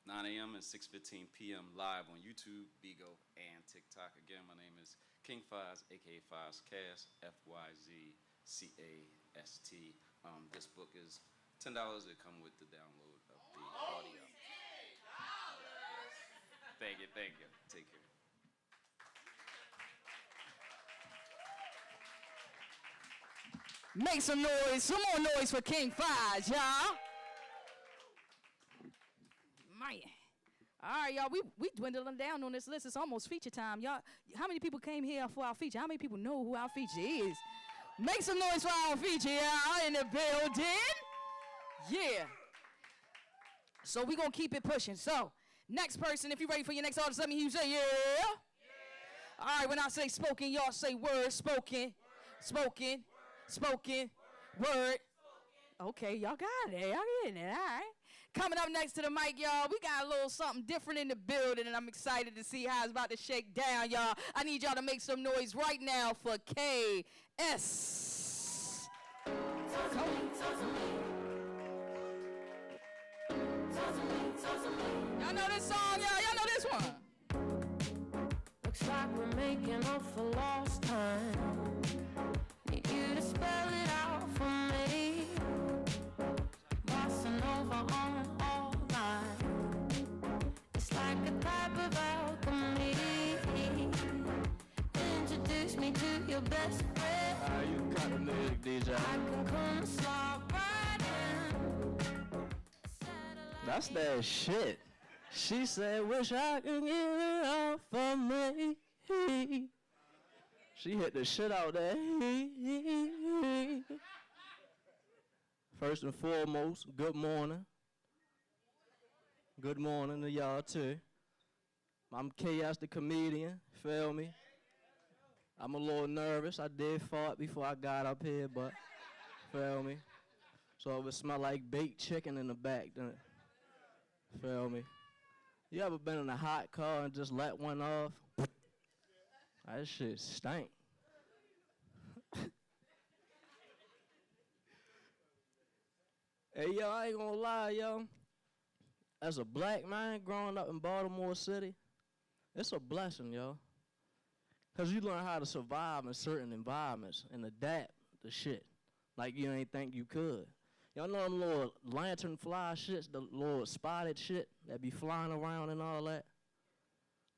9 a.m. and 6:15 p.m. live on YouTube, Bigo, and TikTok. Again, my name is King Fives, aka Fives Cast, FYZCAST. This book is $10. It comes with the download of the audio. Thank you. Take care. Make some noise, some more noise for King Fives, y'all. Man. All right, y'all, we dwindling down on this list. It's almost feature time. Y'all, how many people came here for our feature? How many people know who our feature is? Make some noise for our feature, y'all, in the building. Yeah. So we're going to keep it pushing. So, next person, if you're ready for your next artist, let me hear you say, yeah. All right, when I say spoken, y'all say word, spoken, spoken, spoken, word. Okay, y'all got it. Y'all getting it, all right. Coming up next to the mic, y'all, we got a little something different in the building, and I'm excited to see how it's about to shake down, y'all. I need y'all to make some noise right now for KS. Y'all know this song, y'all? Y'all know this one? Looks like we're making up for lost time. Need you to spell it out for me. Bossing over on all night. It's like a type of alchemy. Introduce me to your best friend. You got the music, DJ. I can come slide right in. That's that shit. She said, wish I could get it out for me. She hit the shit out there. First and foremost, good morning. Good morning to y'all too. I'm Chaos the comedian, feel me? I'm a little nervous. I did fart before I got up here, but feel me? So it would smell like baked chicken in the back, then feel me? You ever been in a hot car and just let one off? That shit stink. Hey, yo, I ain't gonna lie, yo. As a black man growing up in Baltimore City, it's a blessing, yo. Because you learn how to survive in certain environments and adapt to shit like you ain't think you could. Y'all know them little lantern fly shits, the little spotted shit that be flying around and all that?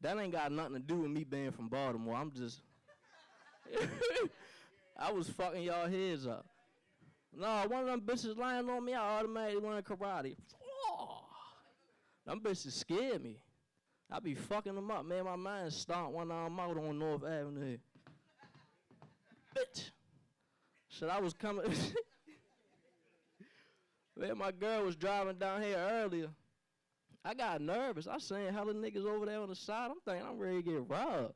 That ain't got nothing to do with me being from Baltimore. I'm just... I was fucking y'all heads up. No, one of them bitches lying on me, I automatically learned karate. Them bitches scared me. I be fucking them up, man. My mind stomped when I'm out on North Avenue. Bitch. Shit, I was coming. Man, my girl was driving down here earlier. I got nervous. I seen hella niggas over there on the side. I'm thinking I'm ready to get robbed.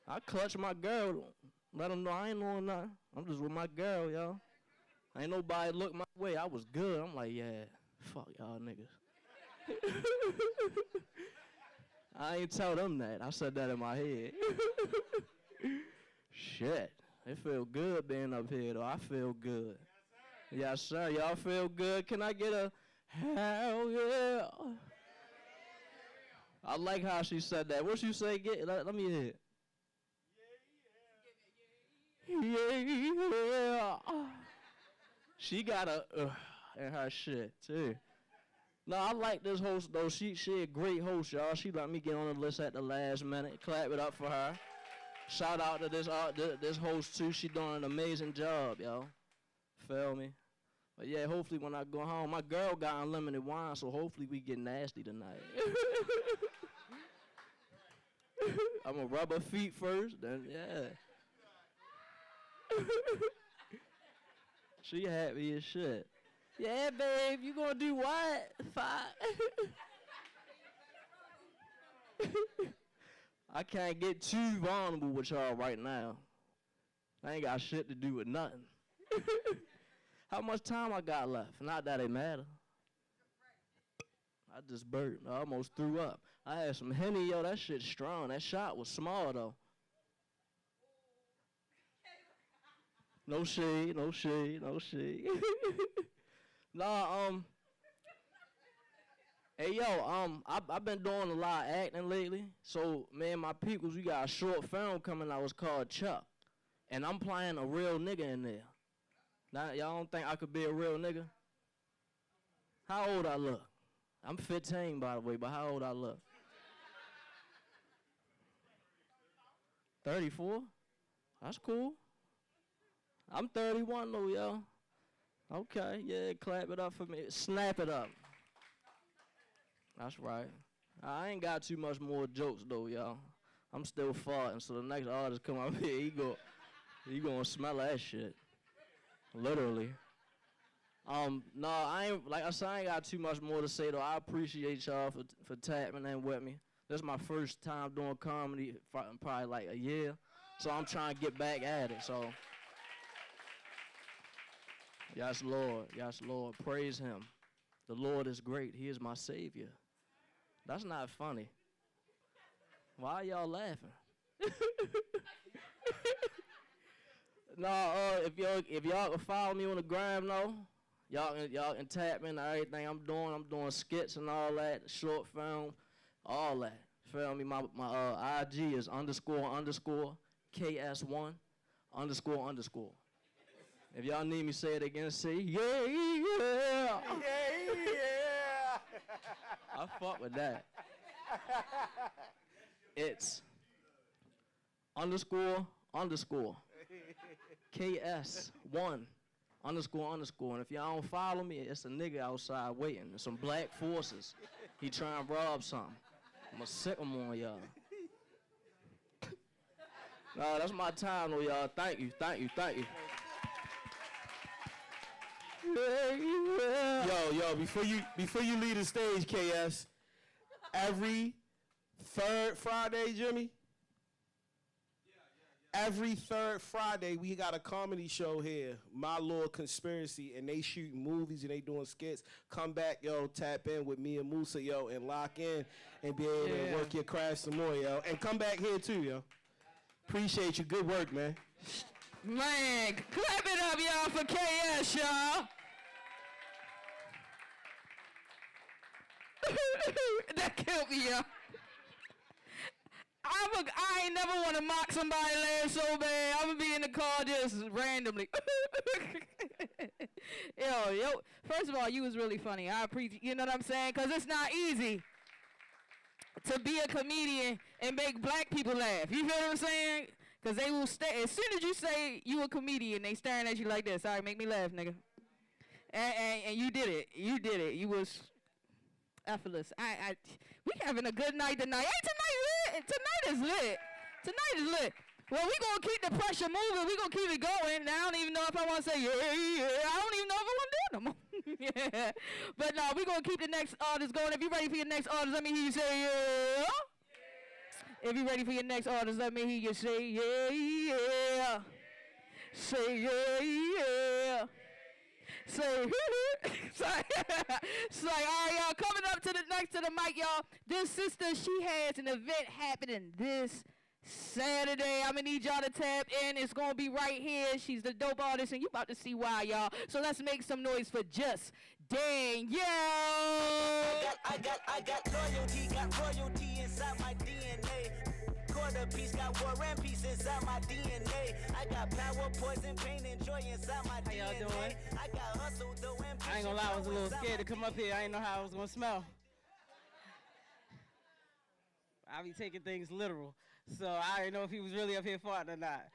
I clutched my girl, let them know I ain't doing nothing. I'm just with my girl, y'all. Ain't nobody look my way. I was good. I'm like, yeah, fuck y'all niggas. I ain't tell them that. I said that in my head. Shit. It feel good being up here, though. I feel good. Yes, sir. Y'all feel good? Can I get a hell yeah? I like how she said that. What you say? Let me hear it. Yeah. She got a in her shit, too. No, I like this host, though. She a great host, y'all. She let me get on the list at the last minute. Clap it up for her. Shout out to this host, too. She doing an amazing job, y'all. Feel me? But, yeah, hopefully when I go home, my girl got unlimited wine, so hopefully we get nasty tonight. I'm going to rub her feet first, then, yeah. She happy as shit. Yeah, babe, you gonna do what? I can't get too vulnerable with y'all right now. I ain't got shit to do with nothing. How much time I got left? Not that it matter. I just burped. I almost threw up. I had some Henny, yo, that shit's strong. That shot was small, though. No shade, no shade, no shade. Nah, hey, yo, I've been doing a lot of acting lately. So, me and my peoples, we got a short film coming out. It's called Chuck. And I'm playing a real nigga in there. Now, y'all don't think I could be a real nigga? How old I look? I'm 15, by the way, but how old I look? 34? That's cool. I'm 31, though, y'all. Okay, yeah, clap it up for me. Snap it up. That's right. I ain't got too much more jokes, though, y'all. I'm still farting, so the next artist come up here, he gonna smell that shit. Literally. No, I ain't, like I said, I ain't got too much more to say, though. I appreciate y'all for tapping in with me. This is my first time doing comedy, probably like a year, so I'm trying to get back at it, so. Yes, Lord. Yes, Lord. Praise him. The Lord is great. He is my Savior. That's not funny. Why are y'all laughing? No, if y'all can follow me on the gram, though, y'all can tap into everything I'm doing. I'm doing skits and all that, short film, all that. Feel me? My IG is __ KS1 __. If y'all need me, say it again. Say yeah, yeah, yeah. I fuck with that. It's __ KS1 __. And if y'all don't follow me, it's a nigga outside waiting. There's some black forces. He trying to rob something. I'm gonna sick him on y'all. Nah, that's my time, though, y'all. Thank you, thank you, thank you. Yo, before you leave the stage, KS, every third Friday, Jimmy? Every third Friday, we got a comedy show here, My Little Conspiracy, and they shooting movies and they doing skits. Come back, yo, tap in with me and Musa, yo, and lock in and be able to work your craft some more, yo. And come back here, too, yo. Appreciate you. Good work, man. Man, clap it up, y'all, for KS, y'all. That killed me, y'all. I ain't never want to mock somebody laugh so bad. I'm going to be in the car just randomly. Yo, first of all, you was really funny. I appreciate, you know what I'm saying? Because it's not easy to be a comedian and make black people laugh. You feel what I'm saying? Because they will stay. As soon as you say you a comedian, they staring at you like this. All right, make me laugh, nigga. And you did it. You did it. You was effortless. We having a good night tonight. Hey, tonight is lit. Tonight is lit. Well, we gonna keep the pressure moving. We gonna keep it going. I don't even know if I want to say yeah. I don't even know if I want to do it no more. Yeah. But no, we gonna keep the next artist going. If you ready for your next artist, let me hear you say yeah. If you ready for your next artist, let me hear you say yeah. Say yeah. Say so, so all right, y'all, coming up to the next to the mic, y'all. This sister, she has an event happening this Saturday. I'm gonna need y'all to tap in. It's gonna be right here. She's the dope artist, and you about to see why, y'all. So let's make some noise for Just Danielle. I got royalty inside my DNA. Quarter piece got war and peace inside my DNA. I got power, poison, pain, and joy inside my DNA. How y'all doing? I got hustle, though, and I ain't gonna lie, I was a little scared to come up here. I didn't know how I was gonna smell. I be taking things literal, so I didn't know if he was really up here farting or not.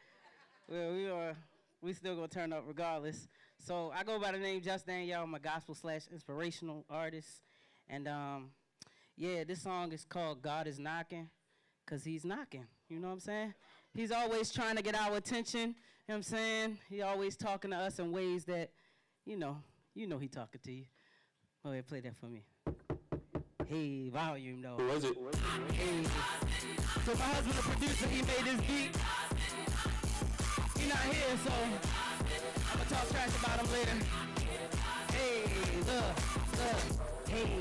Well, we still gonna turn up regardless. So I go by the name Just Danielle. I'm a gospel/inspirational artist, and yeah, this song is called "God Is Knocking," cause He's knocking. You know what I'm saying? He's always trying to get our attention. You know what I'm saying? He always talking to us in ways that, you know He talking to you. Go ahead, play that for me. Hey, volume though. Who was it? Hey. So my husband, the producer, he made this beat. He not here, so I'ma talk trash about him later. Hey, look, hey.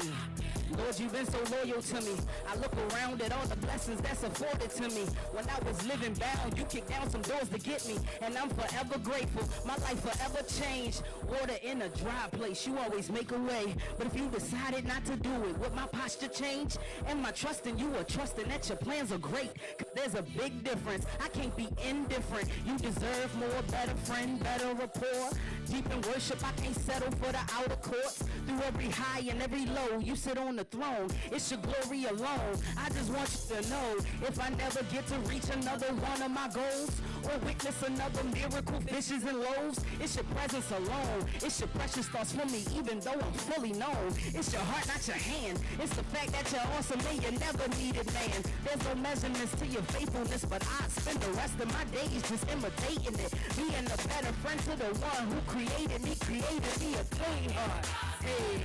Lord, you've been so loyal to me. I look around at all the blessings that's afforded to me. When I was living bound, you kicked down some doors to get me, and I'm forever grateful. My life forever changed. Water in a dry place, you always make a way. But if you decided not to do it, would my posture change? And my trust in you or trusting that your plans are great? 'Cause there's a big difference. I can't be indifferent. You deserve more, better friend, better rapport. Deep in worship, I can't settle for the outer courts. Through every high and every low, you sit on the throne. It's your glory alone. I just want you to know, if I never get to reach another one of my goals, or witness another miracle, fishes and loaves, it's your presence alone. It's your precious thoughts for me, even though I'm fully known. It's your heart, not your hand. It's the fact that you're awesome and you never needed man. There's no measurements to your faithfulness, but I spend the rest of my days just imitating it. Being a better friend to the one who created me a clean heart. Hey,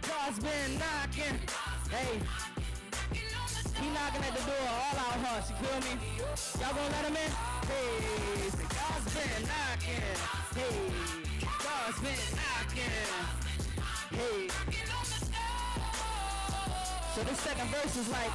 God's been knocking. Hey, He knocking at the door of all our hearts, you feel me? Y'all gonna let him in? Hey, God's been knocking. Hey, God's been knocking. Hey. So this second verse is like,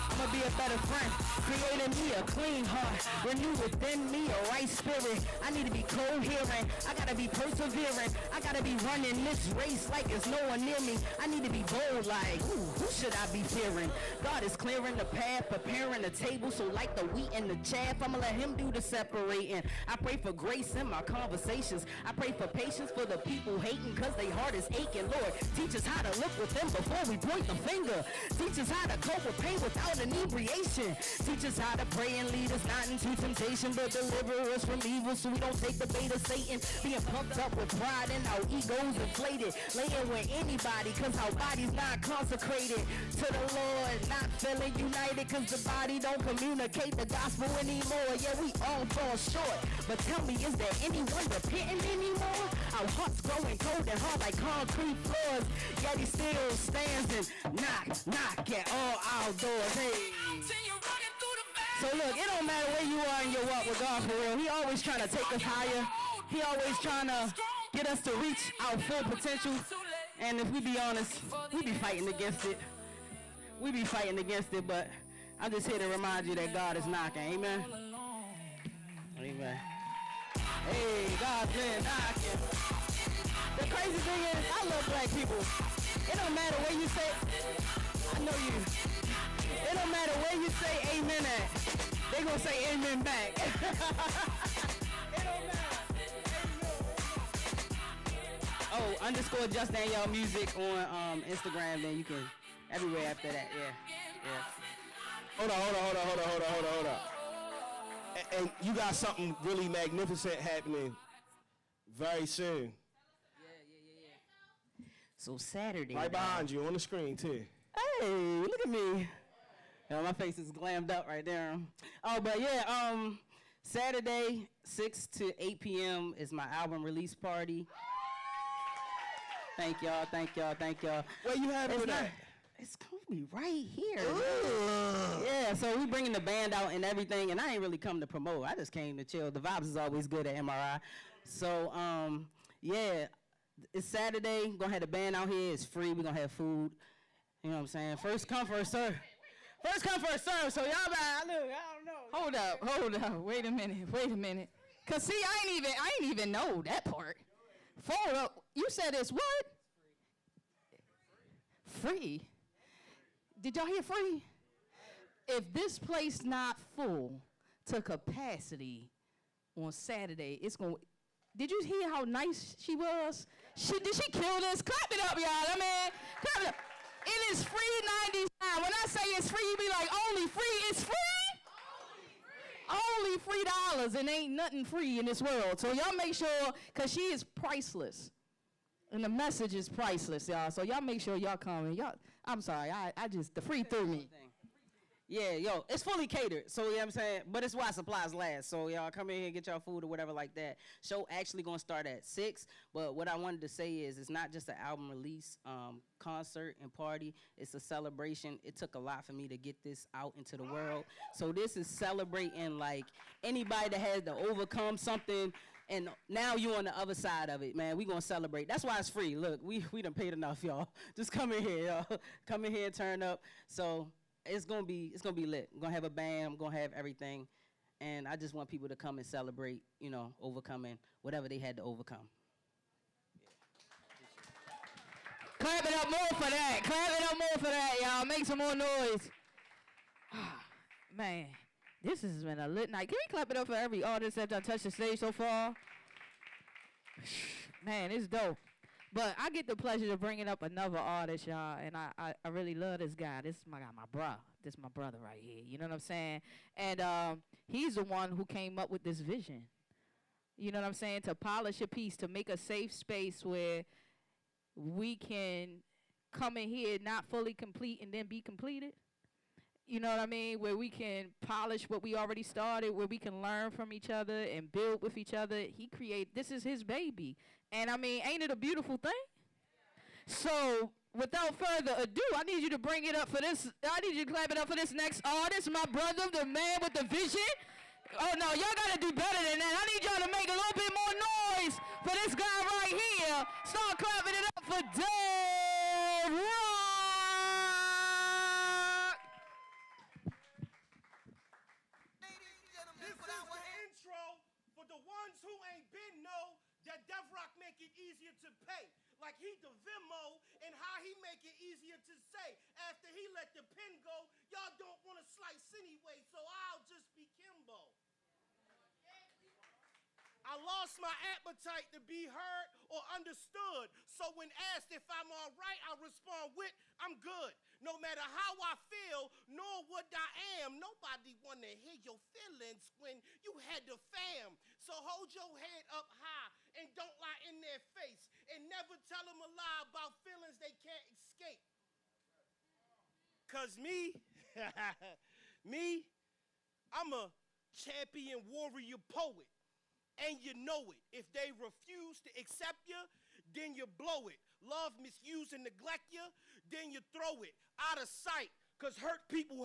I'm gonna be a better friend, creating me a clean heart, renew within me a right spirit. I need to be coherent, I gotta be persevering, I gotta be running this race like there's no one near me. I need to be bold like, ooh, who should I be fearing? God is clearing the path, preparing the table, so like the wheat and the chaff, I'ma let Him do the separating. I pray for grace in my conversations, I pray for patience for the people hating cause their heart is aching. Lord, teach us how to look within before we point the finger. Teach us how to cope with pain without inebriation. Teach us how to pray and lead us not into temptation, but deliver us from evil so we don't take the bait of Satan. Being pumped up with pride and our egos inflated. Laying with anybody cause our body's not consecrated to the Lord. Not feeling united cause the body don't communicate the gospel anymore. Yeah, we all fall short. But tell me, is there anyone repenting anymore? Our hearts growing cold and hard like concrete floors. Yet He still stands and knock at all our doors. Hey. So look, it don't matter where you are in your walk with God for real. He always trying to take us higher. He always trying to get us to reach our full potential. And if we be honest, we be fighting against it. We be fighting against it, but I'm just here to remind you that God is knocking. Amen. Amen. Hey, God's been knocking. The crazy thing is, I love black people. It don't matter where you say, I know you. It don't matter where you say amen at. They gonna say amen back. It don't matter. Oh, underscore Just Danielle Music on Instagram. Then you can everywhere after that. Yeah. Hold on. And you got something really magnificent happening very soon. So Saturday. Right behind you on the screen too. Hey, look at me. Yeah, my face is glammed up right there. Oh, but yeah, Saturday, 6 to 8 p.m. is my album release party. Thank y'all, thank y'all, thank y'all. Where you having it at? It's gonna be right here. Yeah, so we bringing the band out and everything, and I ain't really come to promote. I just came to chill. The vibes is always good at MRI. So, yeah, it's Saturday. Gonna have the band out here. It's free. We gonna have food. You know what I'm saying? First come, first serve. First come, first serve. So y'all better, look, I don't know. Hold up. Wait a minute. Cause see, I ain't even know that part. Hold up. You said it's what? Free. Did y'all hear free? If this place not full to capacity on Saturday, it's going to... Did you hear how nice she was? Did she kill this? Clap it up, y'all. I mean, clap it up. It is free 99. When I say it's free, you be like, only free? It's free? Only $3, and ain't nothing free in this world. So y'all make sure, because she is priceless. And the message is priceless, y'all. So y'all make sure y'all come. And y'all, I'm sorry, I just, the free threw me. Yeah, yo, it's fully catered, so you know what I'm saying? But it's why supplies last. So y'all come in here and get y'all food or whatever like that. Show actually gonna start at 6, but what I wanted to say is it's not just an album release concert and party, it's a celebration. It took a lot for me to get this out into the world. So this is celebrating like anybody that has to overcome something, and now you on the other side of it, man. We gonna celebrate. That's why it's free. Look, we done paid enough, y'all. Just come in here, y'all. Come in here and turn up. So it's gonna be lit. I'm gonna have a band, I'm gonna have everything. And I just want people to come and celebrate, you know, overcoming whatever they had to overcome. Clap it up more for that. Clap it up more for that, y'all. Make some more noise. Man, this has been a lit night. Can we clap it up for every artist that done touched the stage so far? Man, it's dope. But I get the pleasure of bringing up another artist, y'all, and I really love this guy. This is my guy, my bro. This is my brother right here. You know what I'm saying? And he's the one who came up with this vision. You know what I'm saying? To polish a piece, to make a safe space where we can come in here not fully complete and then be completed. You know what I mean? Where we can polish what we already started, where we can learn from each other and build with each other. This is his baby. And I mean, ain't it a beautiful thing? So, without further ado, I need you to bring it up for this. I need you to clap it up for this next artist, my brother, the man with the vision. Oh, no, y'all got to do better than that. I need y'all to make a little bit more noise for this guy right here. Start clapping it up for Dev Rock. This is the intro for the ones who ain't been know that Dev Rock make it easier to pay. Like he the Venmo and how he make it easier to say. After he let the pen go, y'all don't want to slice anyway, so I'll just be Kimbo. I lost my appetite to be heard or understood. So when asked if I'm all right, I respond with, I'm good. No matter how I feel, nor what I am, nobody want to hear your feelings when you had the fam. So hold your head up high and don't lie in their face. And never tell them a lie about feelings they can't escape. Cause me, I'm a champion warrior poet. And you know it. If they refuse to accept you, then you blow it. Love, misuse, and neglect you, then you throw it out of sight. Cause hurt people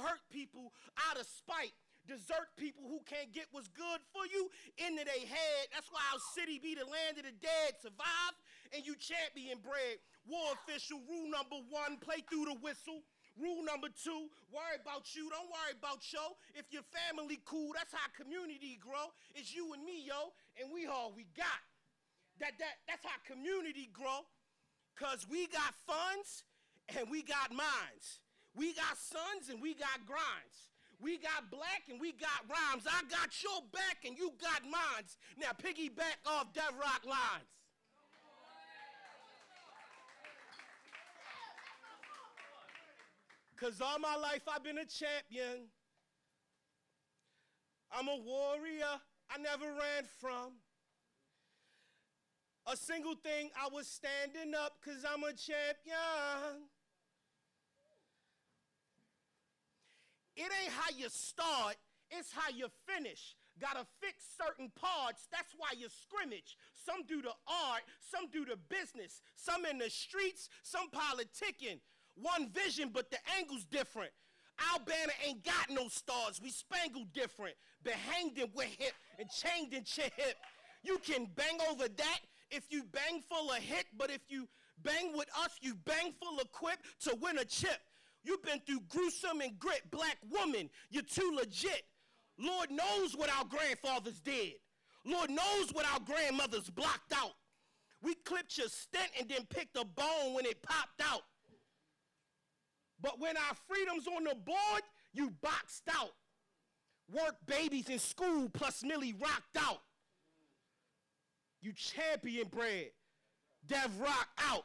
out of spite. Desert people who can't get what's good for you into their head. That's why our city be the land of the dead. Survive, and you champion bred. War official, rule number 1, play through the whistle. Rule number 2, worry about you, don't worry about yo. If your family cool, that's how community grow. It's you and me, yo, and we all we got. That's how community grow, cause we got funds and we got minds. We got sons and we got grinds. We got black and we got rhymes. I got your back and you got mines. Now piggyback off Dev Rock lines. Cause all my life I've been a champion. I'm a warrior I never ran from. A single thing, I was standing up cause I'm a champion. It ain't how you start, it's how you finish. gotta fix certain parts. That's why you scrimmage. Some do the art, some do the business, some in the streets, some politicking. One vision, but the angle's different. Our banner ain't got no stars. We spangled different. Behanged and we're hip and chained in your hip. You can bang over that if you bang full of hit, but if you bang with us, you bang full of quip to win a chip. You've been through gruesome and grit. Black woman, you're too legit. Lord knows what our grandfathers did. Lord knows what our grandmothers blocked out. We clipped your stent and then picked a bone when it popped out. But when our freedom's on the board, you boxed out. Work babies in school plus Millie rocked out. You champion bred. Dev Rock out.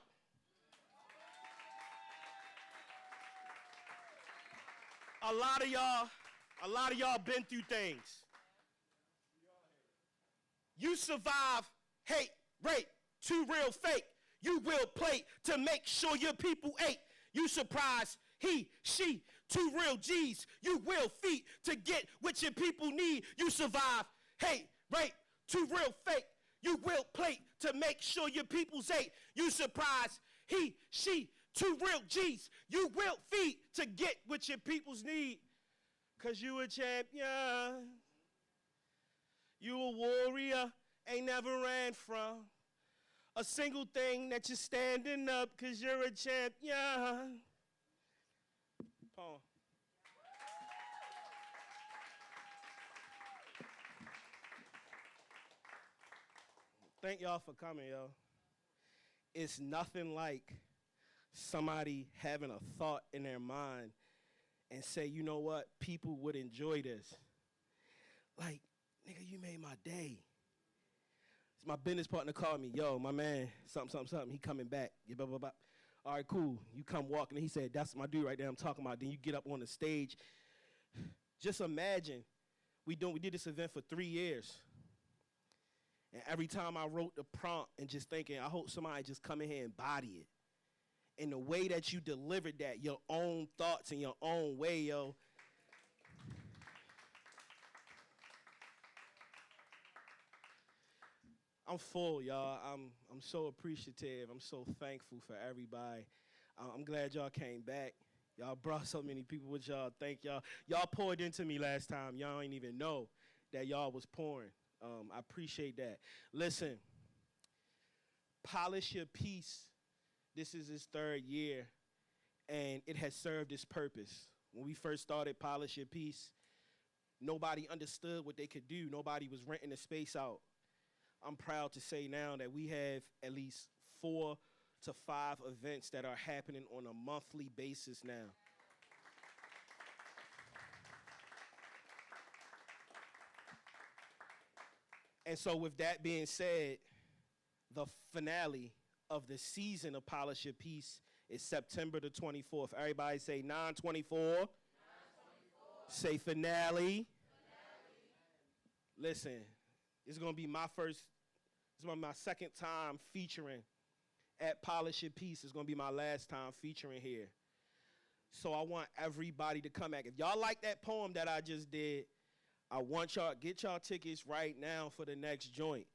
A lot of y'all been through things. You survive hate, rape, too real fake. You will plate to make sure your people ate. You surprise he, she, two real G's. You will feed to get what your people need. You survive hate, rape, too real fake. You will plate to make sure your people's ate. You surprise he, she, two real G's. You will feed to get what your people's need. Cause you a champion. You a warrior, ain't never ran from a single thing that you're standing up cause you're a champion. Paul. Thank y'all for coming, yo. It's nothing like somebody having a thought in their mind and say, you know what, people would enjoy this. Like, nigga, you made my day. My business partner called me, yo, my man, something, he coming back. Yeah, blah, blah, blah. All right, cool. You come walking, and he said, that's my dude right there I'm talking about. Then you get up on the stage. Just imagine, we did this event for 3 years. And every time I wrote the prompt and just thinking, I hope somebody just come in here and body it. And the way that you delivered that, your own thoughts in your own way, yo. I'm full, y'all. I'm so appreciative. I'm so thankful for everybody. I'm glad y'all came back. Y'all brought so many people with y'all. Thank y'all. Y'all poured into me last time. Y'all ain't even know that y'all was pouring. I appreciate that. Listen, Polish Your Peace. This is its 3rd year, and it has served its purpose. When we first started Polish Your Peace, nobody understood what they could do. Nobody was renting the space out. I'm proud to say now that we have at least 4 to 5 events that are happening on a monthly basis now. And so with that being said, the finale of the season of Polish Your Peace is September the 24th. Everybody say 9/24. Say finale. Listen, it's going to be my second time featuring at Polish Your Peace. It's going to be my last time featuring here. So I want everybody to come back. If y'all like that poem that I just did, I want y'all, get y'all tickets right now for the next joint.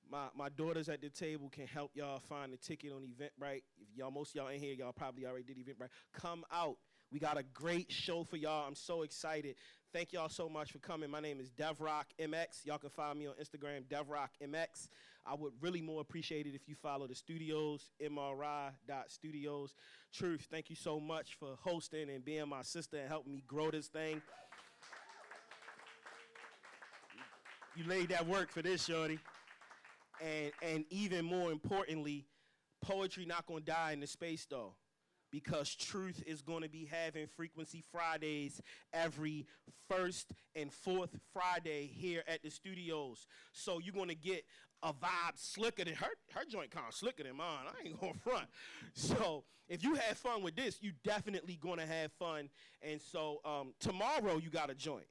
My daughters at the table can help y'all find the ticket on Eventbrite. If y'all, most of y'all in here, y'all probably already did Eventbrite. Come out. We got a great show for y'all. I'm so excited. Thank y'all so much for coming. My name is DevRockMX. Y'all can find me on Instagram, DevRockMX. I would really more appreciate it if you follow the studios, mri.studios. Truth, thank you so much for hosting and being my sister and helping me grow this thing. You laid that work for this, shorty. And even more importantly, poetry not gonna die in the space though, because Truth is gonna be having Frequency Fridays every 1st and 4th Friday here at the studios. So you're gonna get a vibe slicker than her joint kind of slicker than mine. I ain't gonna front. So if you had fun with this, you definitely gonna have fun. And so tomorrow you got a joint.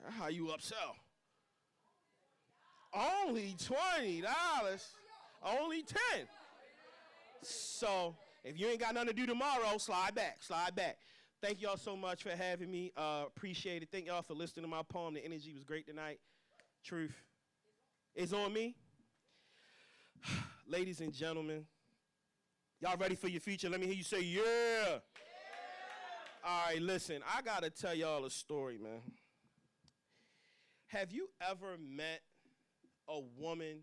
How you upsell? Only $20. Only 10. So If you ain't got nothing to do tomorrow, slide back, slide back. Thank y'all so much for having me. Appreciate it. Thank y'all for listening to my poem. The energy was great tonight. Truth is on me. Ladies and gentlemen, y'all ready for your future? Let me hear you say, yeah. All right, listen, I got to tell y'all a story, man. Have you ever met a woman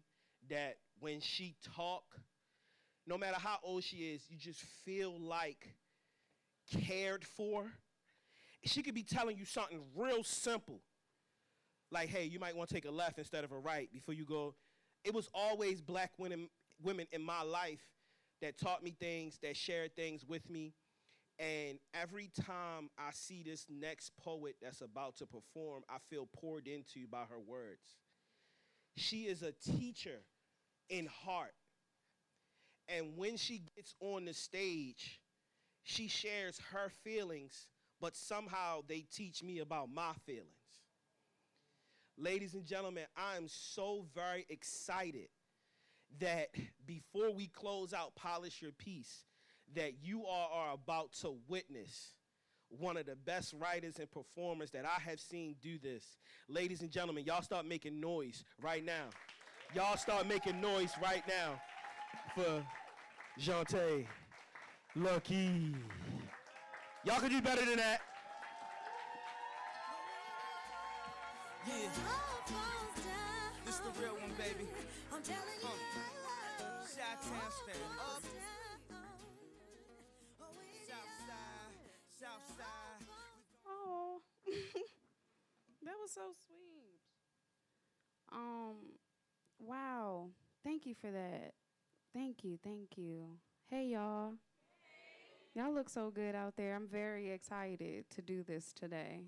that when she talk, no matter how old she is, you just feel like cared for? She could be telling you something real simple, like, hey, you might want to take a left instead of a right before you go. It was always black women in my life that taught me things, that shared things with me. And every time I see this next poet that's about to perform, I feel poured into by her words. She is a teacher in heart. And when she gets on the stage, she shares her feelings, but somehow they teach me about my feelings. Ladies and gentlemen, I am so very excited that before we close out Polish Your Piece, that you all are about to witness one of the best writers and performers that I have seen do this. Ladies and gentlemen, y'all start making noise right now. Y'all start making noise right now for Jonte, Luki. Y'all can do better than that. Yeah. This the real one, baby. Chi-town stand up. Southside. Oh, that was so sweet. Wow. Thank you for that. Thank you. Hey, y'all. Y'all look so good out there. I'm very excited to do this today.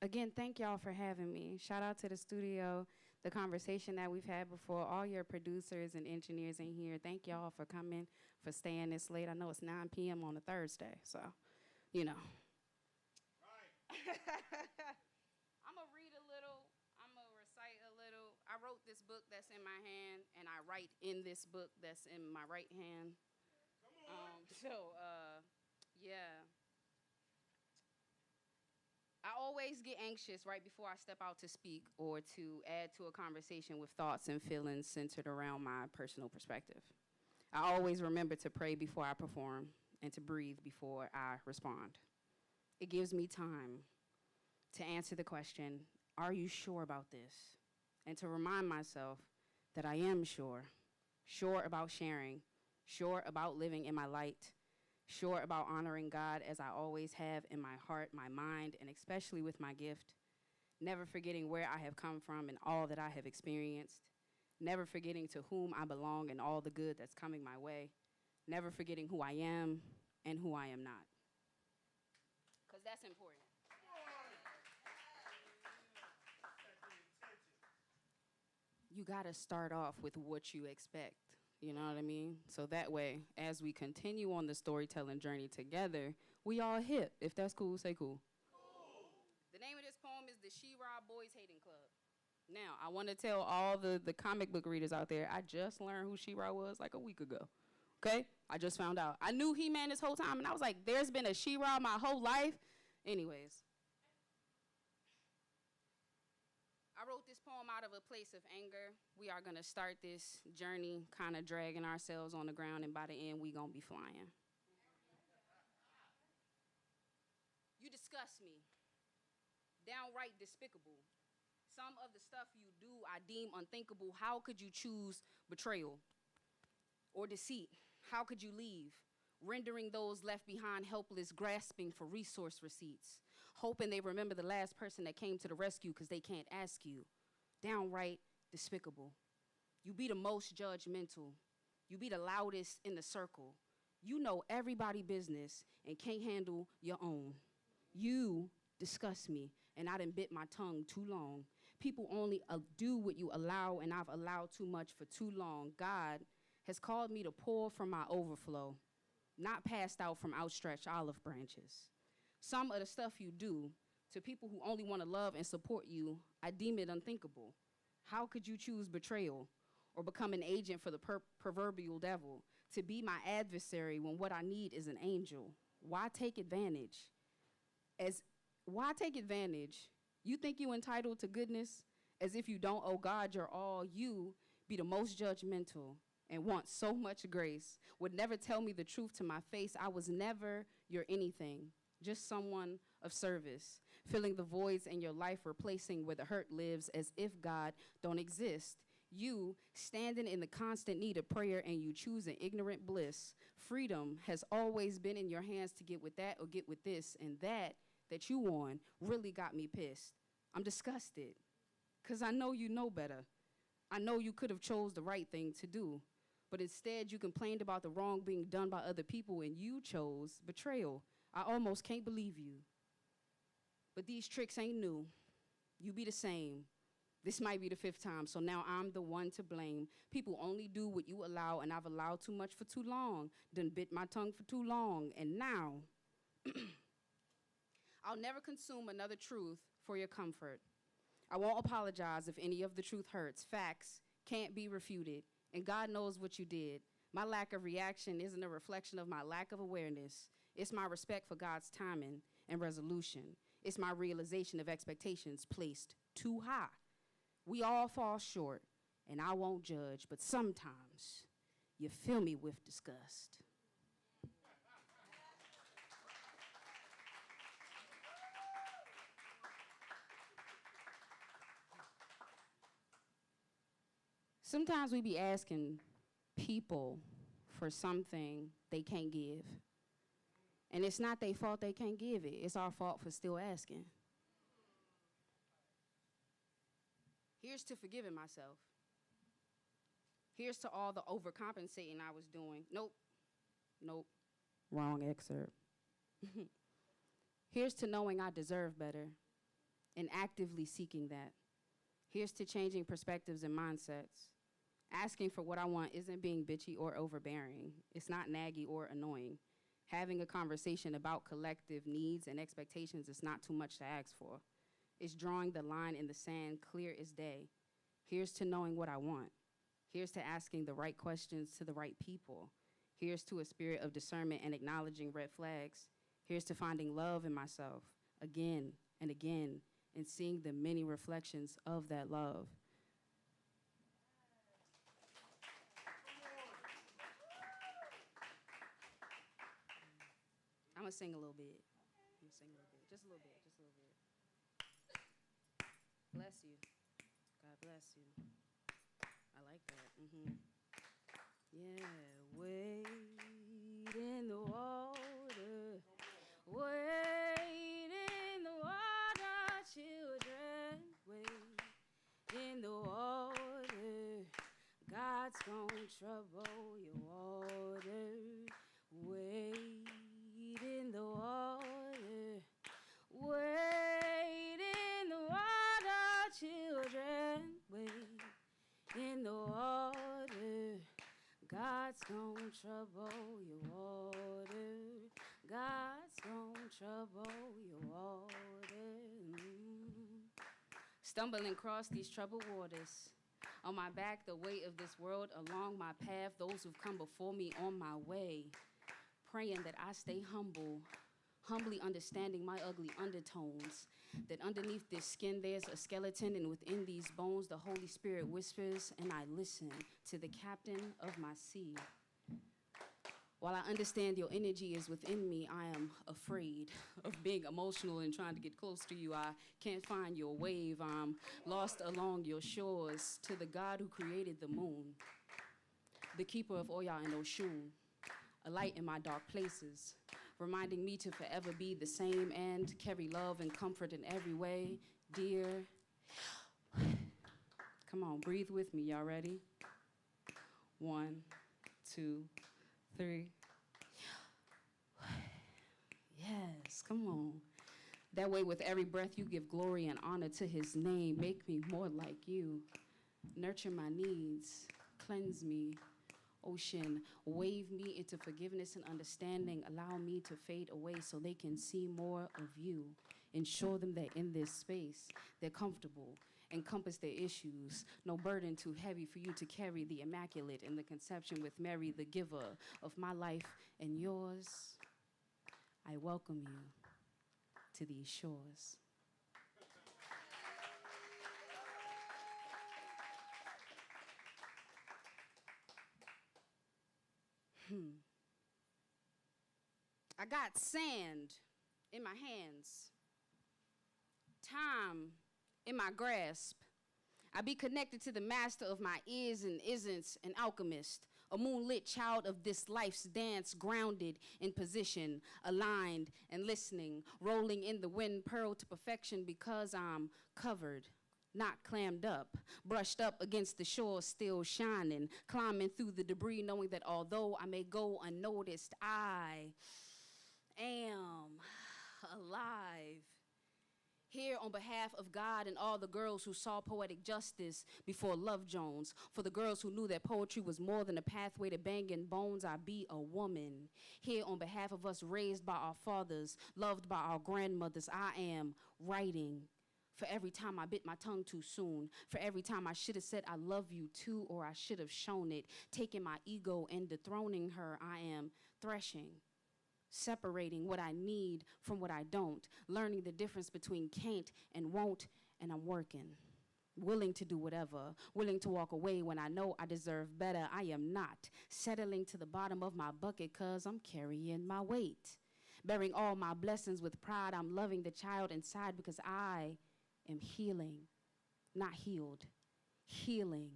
Again, thank y'all for having me. Shout out to the studio, the conversation that we've had before, all your producers and engineers in here. Thank y'all for coming, for staying this late. I know it's 9 p.m. on a Thursday, so, you know. Right. I'm going to read a little. I'm going to recite a little. I wrote this book that's in my hand, and I write in this book that's in my right hand. Yeah. I always get anxious right before I step out to speak or to add to a conversation with thoughts and feelings centered around my personal perspective. I always remember to pray before I perform and to breathe before I respond. It gives me time to answer the question, are you sure about this? And to remind myself that I am sure about sharing, sure about living in my light, sure about honoring God as I always have in my heart, my mind, and especially with my gift, never forgetting where I have come from and all that I have experienced, never forgetting to whom I belong and all the good that's coming my way, never forgetting who I am and who I am not. Because that's important. You got to start off with what you expect. You know what I mean? So that way, as we continue on the storytelling journey together, we all hip. If that's cool, say cool. The name of this poem is The She-Ra Boys Hating Club. Now, I want to tell all the comic book readers out there, I just learned who She-Ra was like a week ago. Okay? I just found out. I knew He-Man this whole time, and I was like, there's been a She-Ra my whole life. Anyways. I wrote this poem out of a place of anger. We are going to start this journey kind of dragging ourselves on the ground, and by the end, we going to be flying. You disgust me. Downright despicable. Some of the stuff you do I deem unthinkable. How could you choose betrayal or deceit? How could you leave? Rendering those left behind helpless, grasping for resource receipts, hoping they remember the last person that came to the rescue because they can't ask you. Downright despicable. You be the most judgmental. You be the loudest in the circle. You know everybody's business and can't handle your own. You disgust me, and I done bit my tongue too long. People only do what you allow, and I've allowed too much for too long. God has called me to pour from my overflow, not passed out from outstretched olive branches. Some of the stuff you do to people who only want to love and support you, I deem it unthinkable. How could you choose betrayal or become an agent for the proverbial devil to be my adversary when what I need is an angel? Why take advantage? Why take advantage? You think you entitled to goodness as if you don't owe God your all. You be the most judgmental and want so much grace, would never tell me the truth to my face. I was never your anything, just someone of service, filling the voids in your life, replacing where the hurt lives as if God don't exist. You standing in the constant need of prayer and you choose an ignorant bliss. Freedom has always been in your hands to get with that or get with this, and that you won really got me pissed. I'm disgusted, because I know you know better. I know you could have chose the right thing to do, but instead you complained about the wrong being done by other people and you chose betrayal. I almost can't believe you. But these tricks ain't new. You be the same. This might be the 5th time, so now I'm the one to blame. People only do what you allow, and I've allowed too much for too long. Done bit my tongue for too long, and now I'll never consume another truth for your comfort. I won't apologize if any of the truth hurts. Facts can't be refuted, and God knows what you did. My lack of reaction isn't a reflection of my lack of awareness. It's my respect for God's timing and resolution. It's my realization of expectations placed too high. We all fall short, and I won't judge, but sometimes you fill me with disgust. Sometimes we be asking people for something they can't give. And it's not their fault they can't give it. It's our fault for still asking. Here's to forgiving myself. Here's to all the overcompensating I was doing. Nope. Wrong excerpt. Here's to knowing I deserve better and actively seeking that. Here's to changing perspectives and mindsets. Asking for what I want isn't being bitchy or overbearing. It's not naggy or annoying. Having a conversation about collective needs and expectations is not too much to ask for. It's drawing the line in the sand clear as day. Here's to knowing what I want. Here's to asking the right questions to the right people. Here's to a spirit of discernment and acknowledging red flags. Here's to finding love in myself again and again and seeing the many reflections of that love. I'm gonna sing a little bit. Just a little bit. Bless you. God bless you. I like that. Yeah, wade in the water. Wade in the water, children. Wade in the water. God's gonna trouble your water. Wade in the water. Wade in the water, children. Wade in the water. God's gonna trouble your water. God's gonna trouble your water. Stumbling across these troubled waters. On my back, the weight of this world. Along my path, those who've come before me on my way. Praying that I stay humble, humbly understanding my ugly undertones, that underneath this skin there's a skeleton, and within these bones the Holy Spirit whispers, and I listen to the captain of my sea. While I understand your energy is within me, I am afraid of being emotional and trying to get close to you. I can't find your wave. I'm lost along your shores to the God who created the moon, the keeper of Oya and Oshun. A light in my dark places, reminding me to forever be the same and carry love and comfort in every way. Dear, come on, breathe with me. Y'all ready? 1, 2, 3. Yes, come on. That way, with every breath, you give glory and honor to his name. Make me more like you. Nurture my needs. Cleanse me. Ocean, wave me into forgiveness and understanding. Allow me to fade away so they can see more of you. Ensure them that in this space, they're comfortable encompass their issues. No burden too heavy for you to carry, the immaculate in the conception with Mary, the giver of my life and yours. I welcome you to these shores. I got sand in my hands, time in my grasp. I be connected to the master of my is and isn't, an alchemist, a moonlit child of this life's dance, grounded in position, aligned and listening, rolling in the wind, pearl to perfection because I'm covered, not clammed up, brushed up against the shore, still shining, climbing through the debris, knowing that although I may go unnoticed, I am alive. Here on behalf of God and all the girls who saw poetic justice before Love Jones, for the girls who knew that poetry was more than a pathway to banging bones, I be a woman. Here on behalf of us raised by our fathers, loved by our grandmothers, I am writing. For every time I bit my tongue too soon, for every time I should have said I love you too, or I should have shown it, taking my ego and dethroning her, I am threshing. Separating what I need from what I don't, learning the difference between can't and won't, and I'm working. Willing to do whatever, willing to walk away when I know I deserve better. I am not settling to the bottom of my bucket because I'm carrying my weight. Bearing all my blessings with pride, I'm loving the child inside because I am healing, not healed, healing.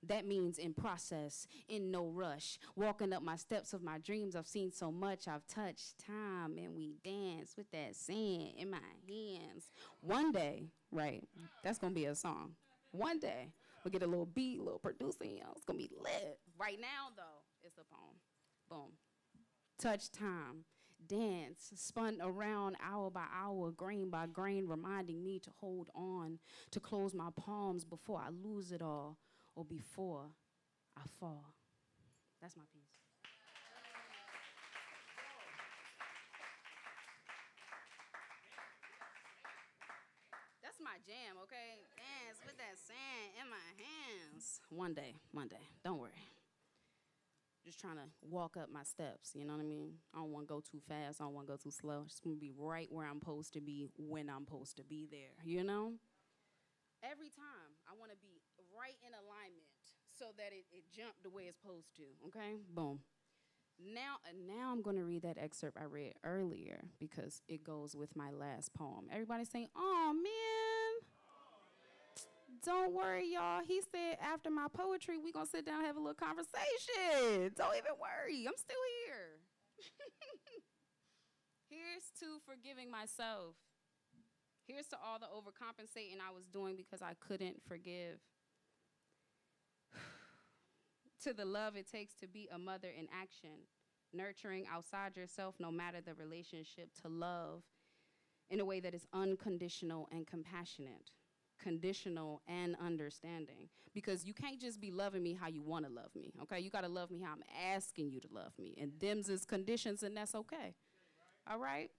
That means in process, in no rush, walking up my steps of my dreams. I've seen so much, I've touched time, and we dance with that sand in my hands. One day, right, that's gonna be a song. One day, we'll get a little beat, a little producing, it's gonna be lit. Right now, though, it's a poem. Boom. Touch time, dance, spun around hour by hour, grain by grain, reminding me to hold on, to close my palms before I lose it all. Or before I fall. That's my piece. That's my jam, okay? Dance with that sand in my hands. One day, don't worry. Just trying to walk up my steps, you know what I mean? I don't want to go too fast, I don't want to go too slow. Just want to be right where I'm supposed to be when I'm supposed to be there, you know? Every time, I want to be right in alignment so that it jumped the way it's supposed to, okay? Boom. Now I'm going to read that excerpt I read earlier because it goes with my last poem. Everybody saying, oh, man. Don't worry, y'all. He said after my poetry, we going to sit down and have a little conversation. Don't even worry. I'm still here. Here's to forgiving myself. Here's to all the overcompensating I was doing because I couldn't forgive. To the love it takes to be a mother in action, nurturing outside yourself no matter the relationship, to love in a way that is unconditional and compassionate, conditional and understanding. Because you can't just be loving me how you want to love me, okay? You got to love me how I'm asking you to love me. And them's is conditions, and that's okay, all right?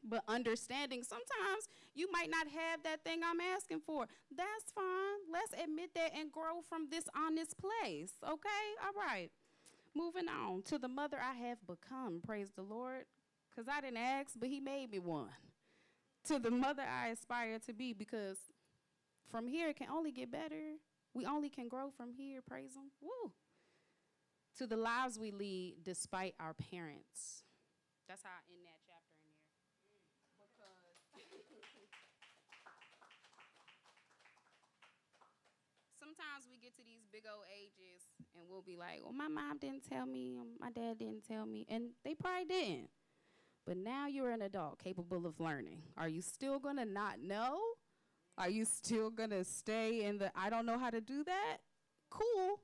But understanding, sometimes you might not have that thing I'm asking for. That's fine. Let's admit that and grow from this honest place, okay? All right. Moving on to the mother I have become, praise the Lord, because I didn't ask, but he made me one. To the mother I aspire to be, because from here it can only get better. We only can grow from here, praise him. Woo. To the lives we lead despite our parents. That's how I end that chapter in here. Sometimes we get to these big old ages and we'll be like, well, my mom didn't tell me, my dad didn't tell me, and they probably didn't. But now you're an adult capable of learning. Are you still gonna not know? Are you still gonna stay in the, I don't know how to do that? Cool,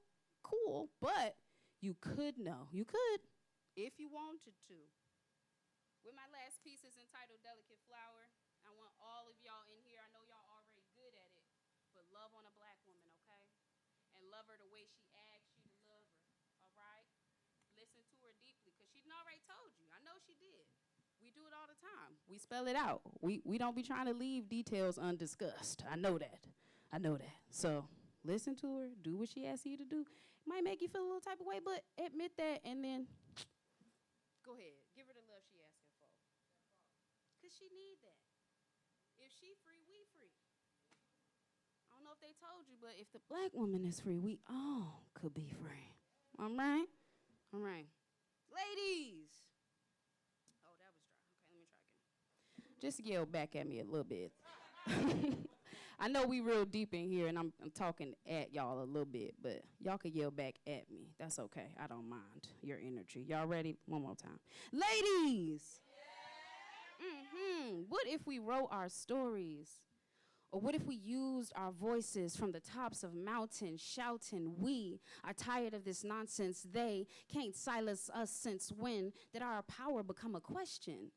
but you could know. You could, if you wanted to. With my last piece is entitled Delicate Flower. I want all of y'all in here, I know y'all already good at it, but love on a black woman, okay? And love her the way she asked you to love her, all right? Listen to her deeply, because she done already told you. I know she did. We do it all the time. We spell it out. We don't be trying to leave details undiscussed. I know that. I know that. So listen to her. Do what she asks you to do. It might make you feel a little type of way, but admit that and then go ahead. Give her the love she asking for. Because she need that. If she free, we free. I don't know if they told you, but if the black woman is free, we all could be free. All right? All right. Ladies. Oh, that was dry. Okay, let me try again. Just yell back at me a little bit. I know we real deep in here, and I'm talking at y'all a little bit, but y'all can yell back at me. That's okay. I don't mind your energy. Y'all ready? One more time. Ladies! What if we wrote our stories? Or what if we used our voices from the tops of mountains, shouting, we are tired of this nonsense. They can't silence us. Since when did our power become a question?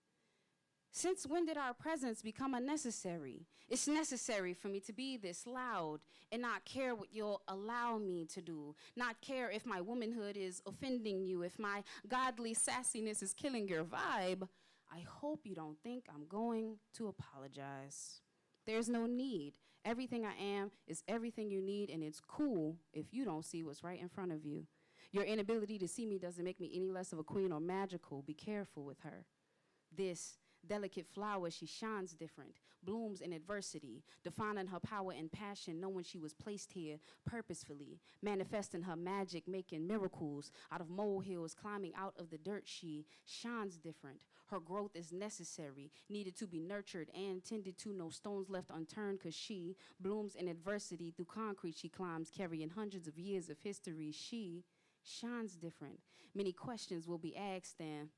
Since when did our presence become unnecessary? It's necessary for me to be this loud and not care what you'll allow me to do, not care if my womanhood is offending you, if my godly sassiness is killing your vibe. I hope you don't think I'm going to apologize. There's no need. Everything I am is everything you need, and it's cool if you don't see what's right in front of you. Your inability to see me doesn't make me any less of a queen or magical. Be careful with her. This delicate flower, she shines different, blooms in adversity, defining her power and passion, knowing she was placed here purposefully, manifesting her magic, making miracles out of molehills, climbing out of the dirt. She shines different. Her growth is necessary, needed to be nurtured and tended to, no stones left unturned, because she blooms in adversity. Through concrete she climbs, carrying hundreds of years of history. She shines different. Many questions will be asked, and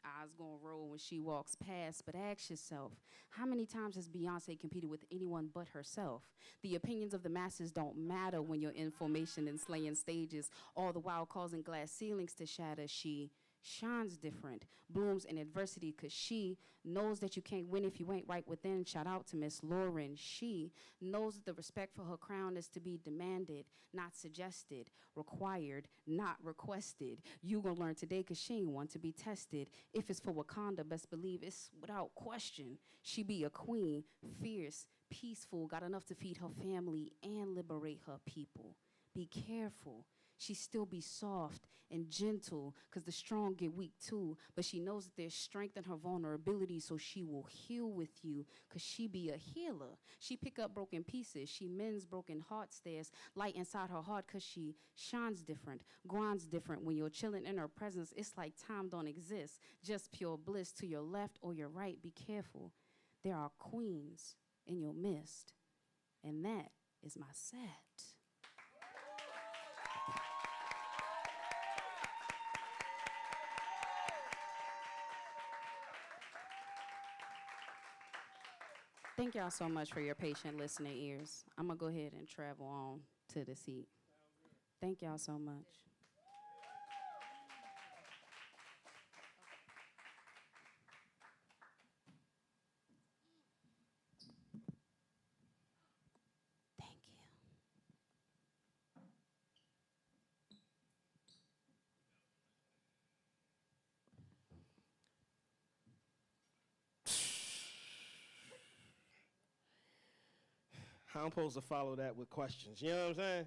eyes gonna roll when she walks past, but ask yourself, how many times has Beyonce competed with anyone but herself? The opinions of the masses don't matter when you're in formation and slaying stages, all the while causing glass ceilings to shatter. She shines different, blooms in adversity, because she knows that you can't win if you ain't right within. Shout out to Miss Lauren. She knows that the respect for her crown is to be demanded, not suggested, required, not requested. You gonna learn today, because she ain't one to be tested. If it's for Wakanda, best believe it's without question. She be a queen, fierce, peaceful, got enough to feed her family and liberate her people. Be careful. She still be soft and gentle, because the strong get weak too. But she knows that there's strength in her vulnerability, so she will heal with you, because she be a healer. She pick up broken pieces. She mends broken hearts. There's light inside her heart, because she shines different, grinds different. When you're chilling in her presence, it's like time don't exist, just pure bliss. To your left or your right, be careful. There are queens in your midst, and that is my set. Thank y'all so much for your patient listening ears. I'm going to go ahead and travel on to the seat. Thank y'all so much. Thank you. How I'm supposed to follow that with questions? You know what I'm saying?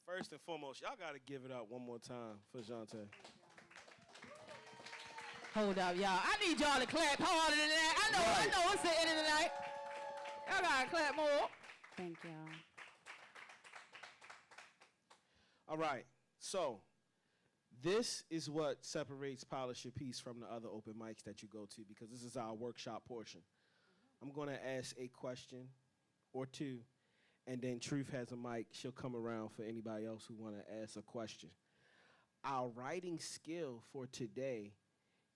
First and foremost, y'all got to give it up one more time for Jonte. Hold up, y'all. I need y'all to clap harder than that. I know it's the end of the night. Y'all gotta clap more. Thank y'all. All right, so this is what separates Polish Your Piece from the other open mics that you go to, because this is our workshop portion. I'm going to ask a question or two, and then Truth has a mic. She'll come around for anybody else who want to ask a question. Our writing skill for today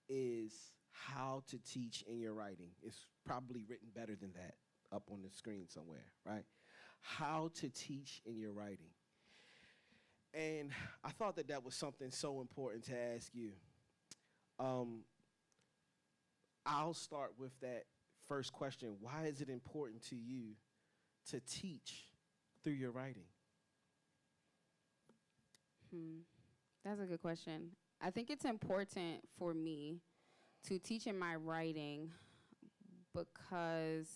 is how to teach in your writing. It's probably written better than that up on the screen somewhere, right? How to teach in your writing. And I thought that that was something so important to ask you. I'll start with that first question. Why is it important to you to teach through your writing? That's a good question. I think it's important for me to teach in my writing because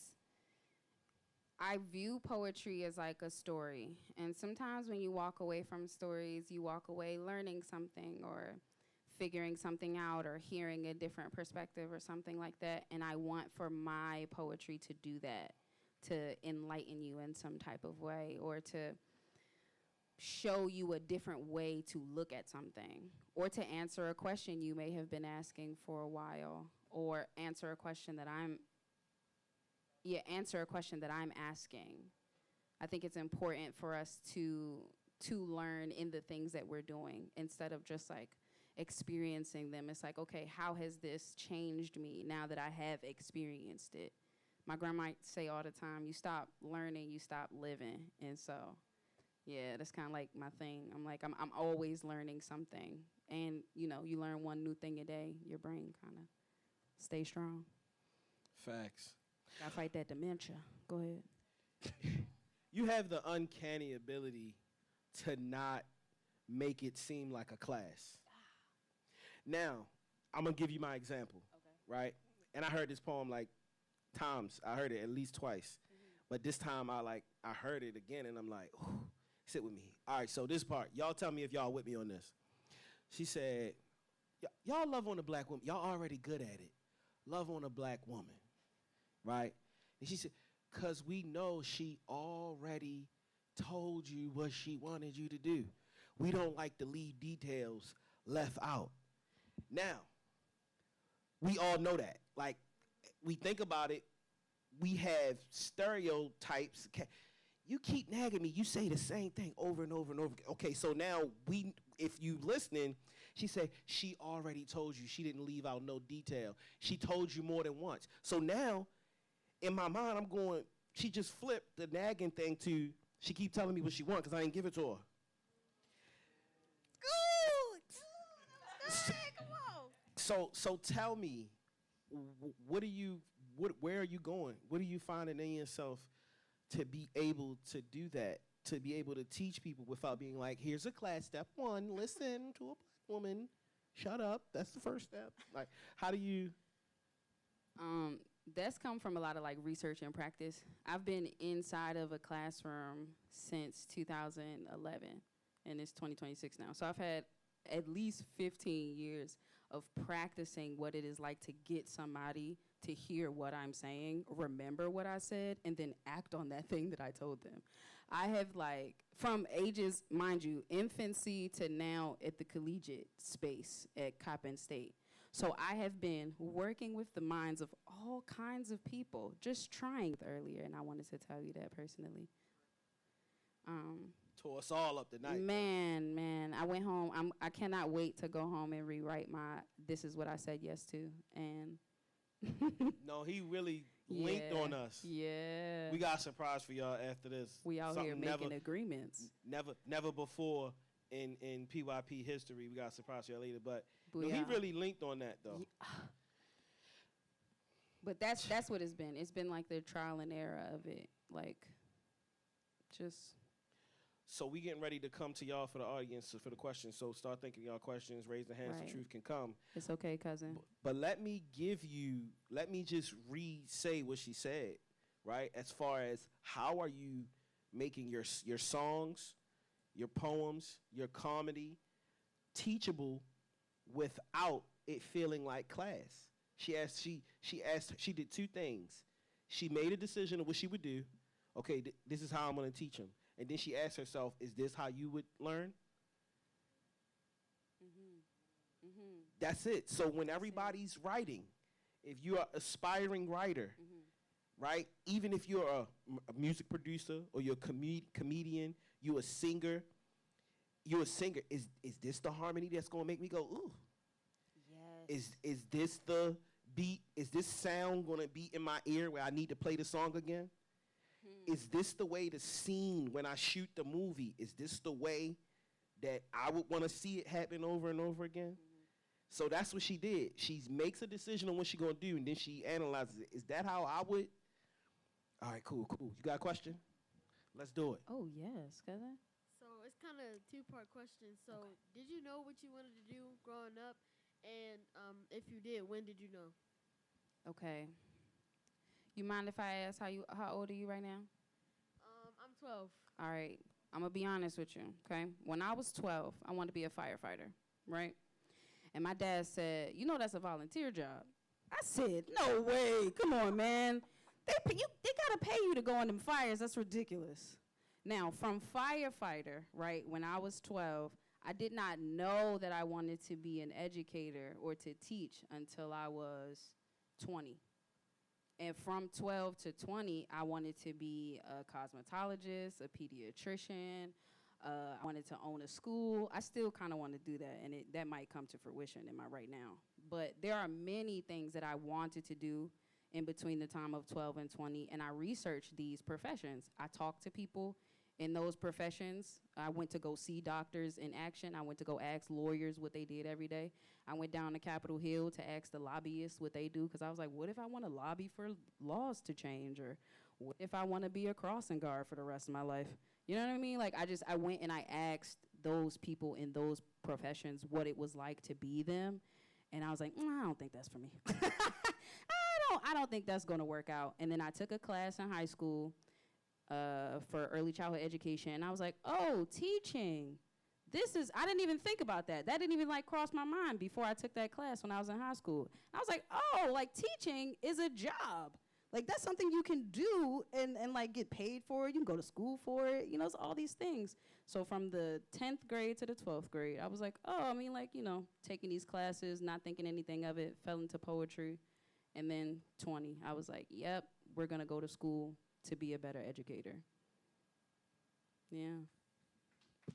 I view poetry as like a story. And sometimes when you walk away from stories, you walk away learning something or figuring something out or hearing a different perspective or something like that. And I want for my poetry to do that, to enlighten you in some type of way or to show you a different way to look at something or to answer a question you may have been asking for a while or answer a question that I'm asking. I think it's important for us to learn in the things that we're doing instead of just like experiencing them. It's like, okay, how has this changed me now that I have experienced it? My grandma might say all the time, you stop learning, you stop living. And so, yeah, that's kind of like my thing. I'm always learning something. And, you know, you learn one new thing a day, your brain kind of stays strong. Facts. Gotta fight that dementia. Go ahead. You have the uncanny ability to not make it seem like a class. Now, I'm going to give you my example, right? And I heard this poem like times. I heard it at least twice. But this time I heard it again and I'm like, ooh, sit with me. All right, so this part, y'all tell me if y'all with me on this. She said, y'all love on a black woman. Y'all already good at it. Love on a black woman, right? And she said, because we know she already told you what she wanted you to do. We don't like to leave details left out. Now, we all know that. Like, we think about it, we have stereotypes. You keep nagging me, you say the same thing over and over and over again. Okay, so now if you listening, she said, she already told you. She didn't leave out no detail. She told you more than once. So now, in my mind, I'm going, she just flipped the nagging thing to, she keep telling me what she want because I didn't give it to her. Good. Come on. So tell me, where are you going? What are you finding in yourself to be able to do that, to be able to teach people without being like, here's a class, step one, listen to a black woman, shut up, that's the first step. Like, how do you? That's come from a lot of like research and practice. I've been inside of a classroom since 2011, and it's 2026 now. So I've had at least 15 years of practicing what it is like to get somebody to hear what I'm saying, remember what I said, and then act on that thing that I told them. I have like, from ages, mind you, infancy to now at the collegiate space at Coppin State. So I have been working with the minds of all kinds of people, just trying earlier, and I wanted to tell you that personally. Tore us all up tonight. Man, I went home. I cannot wait to go home and rewrite my "This is what I said yes to," and no, he really linked on us. Yeah. We got a surprise for y'all after this. We out here making agreements. Never before in PYP history. We got a surprise for y'all later, but no, he really linked on that though. Yeah. But that's what it's been. It's been like the trial and error of it, like just. So we getting ready to come to y'all for the audience for the questions. So start thinking y'all questions, raise the hands, Right. The truth can come. It's okay, cousin. But let me just re-say what she said, right? As far as how are you making your songs, your poems, your comedy teachable without it feeling like class? She did two things. She made a decision of what she would do. Okay, this is how I'm going to teach them. And then she asked herself, is this how you would learn? Mm-hmm. Mm-hmm. That's it. So when everybody's writing, if you're an aspiring writer, right, even if you're a music producer or you're a comedian, you're a singer, is this the harmony that's going to make me go, ooh? Yes. Is this the beat? Is this sound going to be in my ear where I need to play the song again? Is this the way the scene when I shoot the movie? Is this the way that I would want to see it happen over and over again? So that's what she did. She makes a decision on what she's going to do, and then she analyzes it. Is that how I would? All right, cool. You got a question? Let's do it. Oh, yes, cousin. So it it's kind of a two-part question. So, did you know what you wanted to do growing up? And if you did, when did you know? Okay. You mind if I ask how old are you right now? I'm 12. All right. I'm going to be honest with you, okay? When I was 12, I wanted to be a firefighter, right? And my dad said, you know that's a volunteer job. I said, no way. Come on, man. They got to pay you to go on them fires. That's ridiculous. Now, from firefighter, right, when I was 12, I did not know that I wanted to be an educator or to teach until I was 20. And from 12 to 20, I wanted to be a cosmetologist, a pediatrician. I wanted to own a school. I still kind of want to do that, and that might come to fruition in my right now. But there are many things that I wanted to do in between the time of 12 and 20, and I researched these professions. I talked to people in those professions. I went to go see doctors in action. I went to go ask lawyers what they did every day. I went down to Capitol Hill to ask the lobbyists what they do, because I was like, what if I want to lobby for laws to change? Or what if I want to be a crossing guard for the rest of my life? You know what I mean? Like, I went and I asked those people in those professions what it was like to be them. And I was like, I don't think that's for me. I don't think that's going to work out. And then I took a class in high school for early childhood education. And I was like, oh, teaching. I didn't even think about that. That didn't even cross my mind before I took that class when I was in high school. I was like, oh, teaching is a job. That's something you can do and get paid for. You can go to school for it. It's all these things. So from the 10th grade to the 12th grade, I was like, oh, taking these classes, not thinking anything of it, fell into poetry. And then 20, I was like, yep, we're going to go to school to be a better educator. Yeah.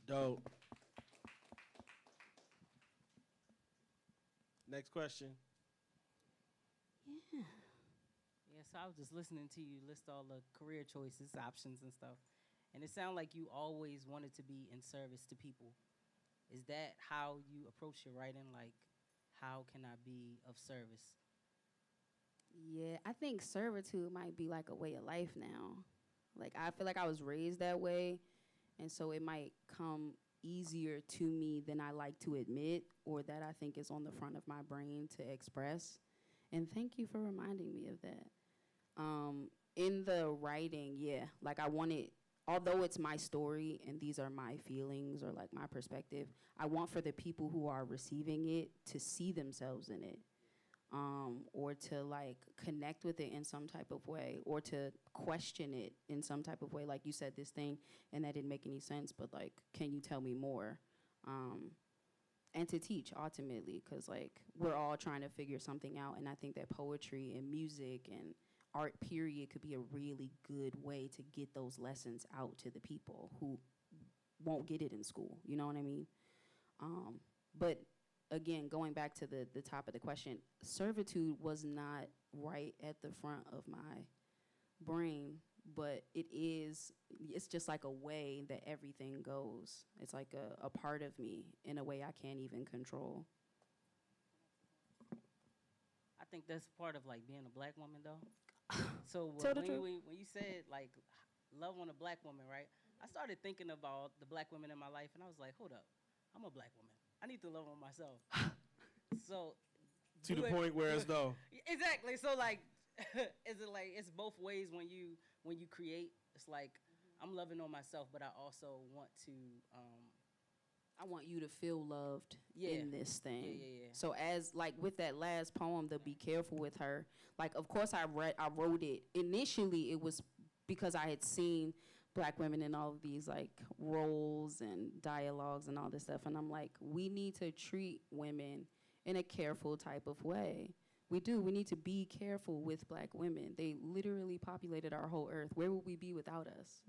Dope. Next question. Yeah. Yeah, so I was just listening to you list all the career choices, options, and stuff. And it sounded like you always wanted to be in service to people. Is that how you approach your writing? How can I be of service? Yeah, I think servitude might be a way of life now. I feel like I was raised that way, and so it might come easier to me than I like to admit, or that I think is on the front of my brain to express. And thank you for reminding me of that. In the writing, yeah, I wanted, although it's my story and these are my feelings or my perspective, I want for the people who are receiving it to see themselves in it, or to connect with it in some type of way, or to question it in some type of way. Like you said this thing and that didn't make any sense, but can you tell me more? And to teach ultimately, because we're all trying to figure something out, and I think that poetry and music and art period could be a really good way to get those lessons out to the people who won't get it in school. You know what I mean? But again, going back to the top of the question, servitude was not right at the front of my brain, but it's just a way that everything goes. It's a part of me in a way I can't even control. I think that's part of being a black woman, though. So when you said love on a black woman, right? I started thinking about the black women in my life, and I was like, hold up, I'm a black woman. I need to love on myself. So to the point where it's though. Exactly. So is it it's both ways when you create? It's I'm loving on myself, but I also want to. I want you to feel loved in this thing. Yeah. So as with that last poem, the Be Careful with Her, of course I wrote it. Initially it was because I had seen black women in all of these roles and dialogues and all this stuff, and I'm like, we need to treat women in a careful type of way. We do. We need to be careful with black women. They literally populated our whole earth. Where would we be without us,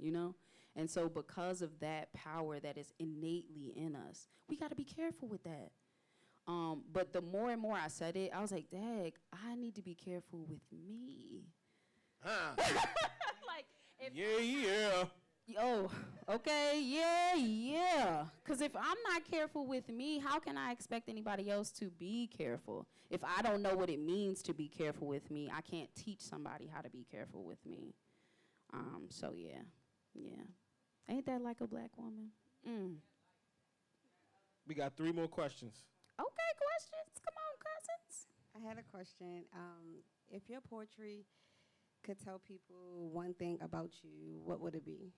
And so because of that power that is innately in us, we got to be careful with that. But the more and more I said it, I was like, dang, I need to be careful with me. Huh. If yeah. Oh, okay, yeah. Because if I'm not careful with me, how can I expect anybody else to be careful? If I don't know what it means to be careful with me, I can't teach somebody how to be careful with me. So yeah. Ain't that like a black woman? We got 3 more questions. Okay, questions. Come on, cousins. I had a question. If your poetry could tell people one thing about you, what would it be?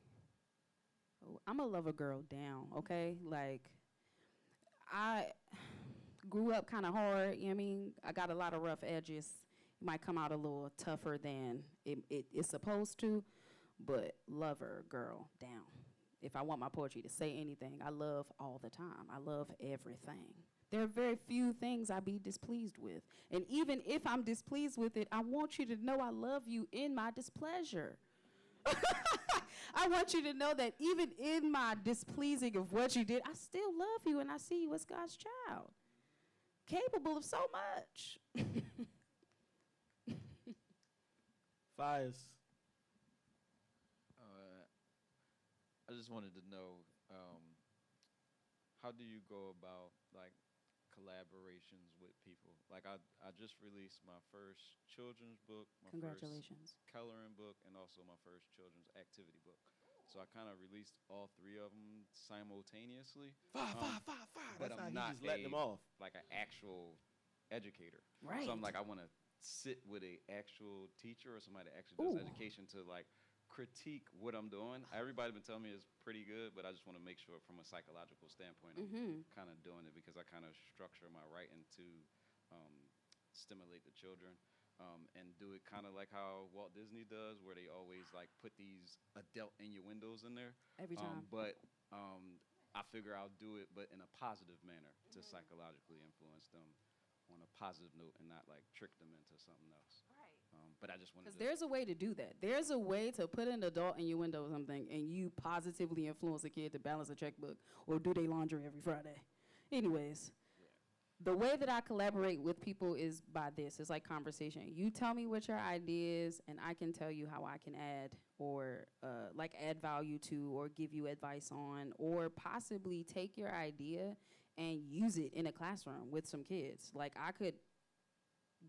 Oh, I'm a lover girl down, okay? Like, I grew up kind of hard, you know what I mean? I got a lot of rough edges. It might come out a little tougher than it's supposed to, but lover girl down. If I want my poetry to say anything, I love all the time. I love everything. There are very few things I be displeased with. And even if I'm displeased with it, I want you to know I love you in my displeasure. I want you to know that even in my displeasing of what you did, I still love you and I see you as God's child, capable of so much. Fires. I just wanted to know, how do you go about like collaborations with people? Like I just released my first children's book, my Congratulations. first coloring book, and also my first children's activity book. So I kind of released all 3 of them simultaneously. Five. But That's I'm how not he just letting them off. like an actual educator. Right. So I'm like, I want to sit with a actual teacher or somebody that actually does Ooh. education to like critique what I'm doing. Everybody's been telling me it's pretty good, but I just want to make sure from a psychological standpoint I'm kind of doing it, because I kind of structure my writing to stimulate the children and do it kind of like how Walt Disney does, where they always like put these adult innuendos in there. Every time. But I figure I'll do it, but in a positive manner to psychologically influence them on a positive note and not like trick them into something else. Right. But I just wanted Because to. there's a way to do that. There's a way to put an adult innuendo or something and you positively influence a kid to balance a checkbook or do their laundry every Friday. Anyways, the way that I collaborate with people is by this. It's like conversation. You tell me what your idea is, and I can tell you how I can add or like add value to or give you advice on, or possibly take your idea and use it in a classroom with some kids. Like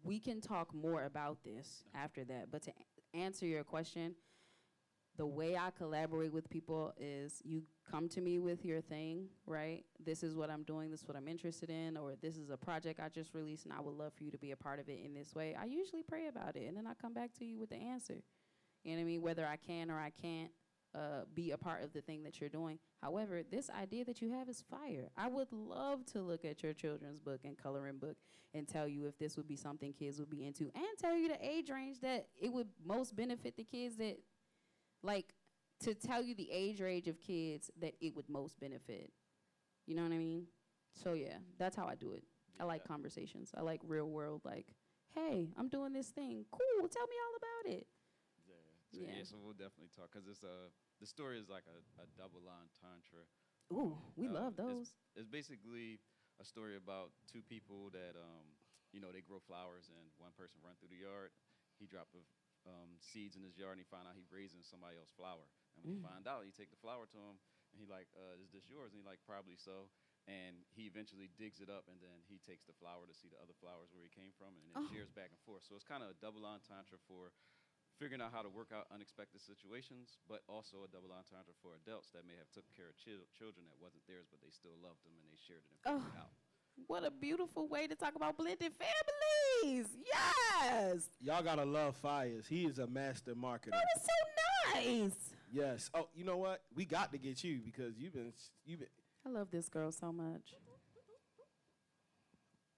we can talk more about this after that. But to answer your question, the way I collaborate with people is you come to me with your thing, right? This is what I'm doing, this is what I'm interested in, or this is a project I just released and I would love for you to be a part of it in this way. I usually pray about it and then I come back to you with the answer. You know what I mean? Whether I can or I can't be a part of the thing that you're doing. However, this idea that you have is fire. I would love to look at your children's book and coloring book and tell you if this would be something kids would be into, and tell you the age range that it would most benefit the kids that, like, to tell you the age range of kids that it would most benefit. You know what I mean? So, yeah, that's how I do it. I like conversations. I like real world, like, hey, I'm doing this thing. Cool, tell me all about it. Yeah, so we'll definitely talk, because it's the story is like a double entendre. Ooh, we love those. It's basically a story about 2 people that, they grow flowers, and one person run through the yard. He dropped seeds in his yard, and he found out he raising somebody else's flower. And when he find out, he take the flower to him, and he like, is this yours? And he like, probably so. And he eventually digs it up, and then he takes the flower to see the other flowers where he came from, and then shares back and forth. So it's kind of a double entendre for figuring out how to work out unexpected situations, but also a double entendre for adults that may have took care of children that wasn't theirs, but they still loved them and they shared it and figured it out. What a beautiful way to talk about blended families. Yes. Y'all gotta love Fires. He is a master marketer. That is so nice. Yes. Oh, you know what? We got to get you because you've been. I love this girl so much.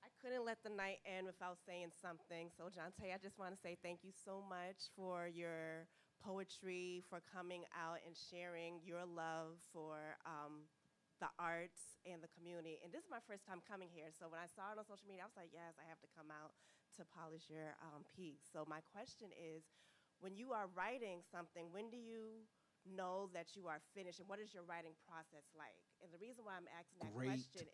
I couldn't let the night end without saying something. So, Jonte, I just want to say thank you so much for your poetry, for coming out and sharing your love for the arts and the community. And this is my first time coming here. So when I saw it on social media, I was like, yes, I have to come out to polish your piece. So my question is, when you are writing something, when do you know that you are finished, and what is your writing process like? And the reason why I'm asking that question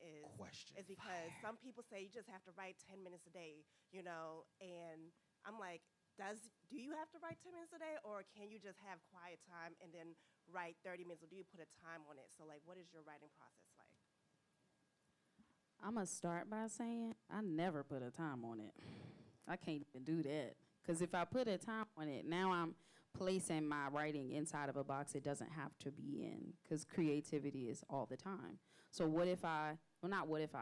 is because some people say you just have to write 10 minutes a day, and I'm like, do you have to write 10 minutes a day, or can you just have quiet time and then write 30 minutes, or do you put a time on it? So, like, what is your writing process like? I'm going to start by saying I never put a time on it. I can't even do that. Because if I put a time on it, now I'm placing my writing inside of a box it doesn't have to be in, because creativity is all the time. So what if not what if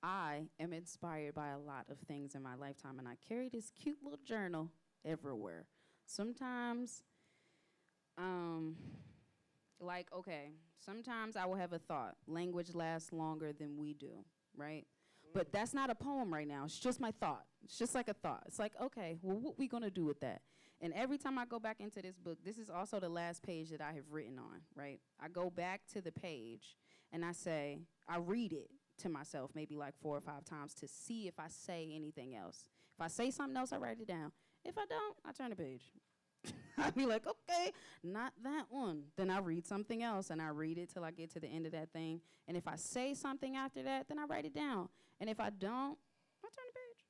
I am inspired by a lot of things in my lifetime, and I carry this cute little journal everywhere. Sometimes, sometimes I will have a thought. Language lasts longer than we do, right? But that's not a poem right now. It's just my thought. It's just like a thought. It's like, okay, well, what we gonna do with that? And every time I go back into this book, this is also the last page that I have written on, right? I go back to the page and I read it to myself maybe like 4 or 5 times to see if I say anything else. If I say something else, I write it down. If I don't, I turn the page. I'd be like, okay, not that one. Then I read something else, and I read it till I get to the end of that thing. And if I say something after that, then I write it down. And if I don't, I turn the page.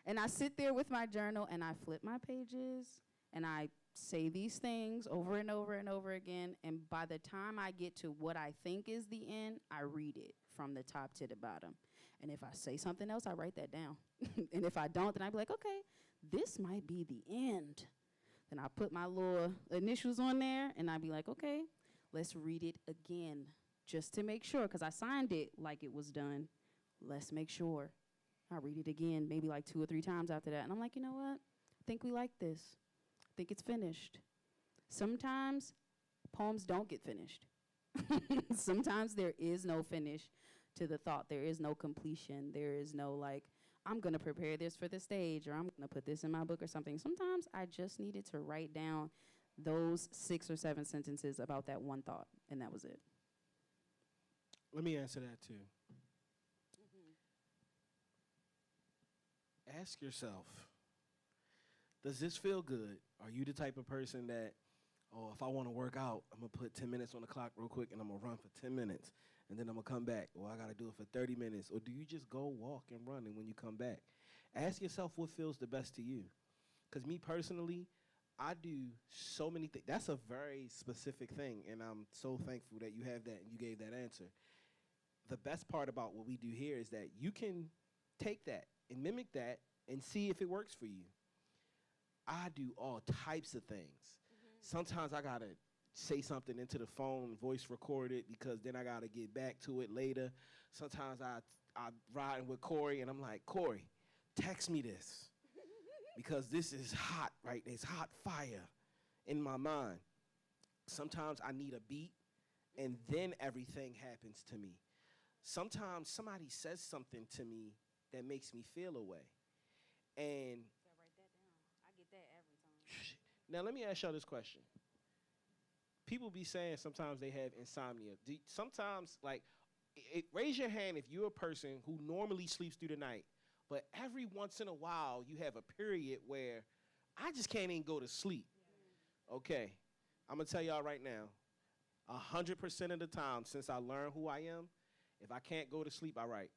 And I sit there with my journal, and I flip my pages, and I say these things over and over and over again. And by the time I get to what I think is the end, I read it from the top to the bottom. And if I say something else, I write that down. And if I don't, then I'd be like, okay, this might be the end. Then I put my little initials on there, and I'd be like, okay, let's read it again, just to make sure, because I signed it like it was done. Let's make sure. I read it again, maybe like 2 or 3 times after that, and I'm like, you know what? I think we like this. I think it's finished. Sometimes poems don't get finished. Sometimes there is no finish to the thought. There is no completion. There is no like, I'm going to prepare this for the stage, or I'm going to put this in my book or something. Sometimes I just needed to write down those 6 or 7 sentences about that one thought, and that was it. Let me answer that too. Ask yourself, does this feel good? Are you the type of person that, oh, if I want to work out, I'm going to put 10 minutes on the clock real quick, and I'm going to run for 10 minutes. And then I'm going to come back. Or I got to do it for 30 minutes. Or do you just go walk and run, and when you come back? Ask yourself what feels the best to you. Because me personally, I do so many things. That's a very specific thing, and I'm so thankful that you have that and you gave that answer. The best part about what we do here is that you can take that and mimic that and see if it works for you. I do all types of things. Sometimes I got to say something into the phone, voice record it, because then I got to get back to it later. Sometimes I riding with Corey, and I'm like, Corey, text me this, because this is hot, right? It's hot fire in my mind. Sometimes I need a beat, and then everything happens to me. Sometimes somebody says something to me that makes me feel a way. And So write that down. I get that every time. now let me ask y'all this question. People be saying sometimes they have insomnia. Sometimes, like, raise your hand if you're a person who normally sleeps through the night, but every once in a while you have a period where I just can't even go to sleep. Okay, I'm going to tell y'all right now, 100% of the time since I learned who I am, if I can't go to sleep, I write.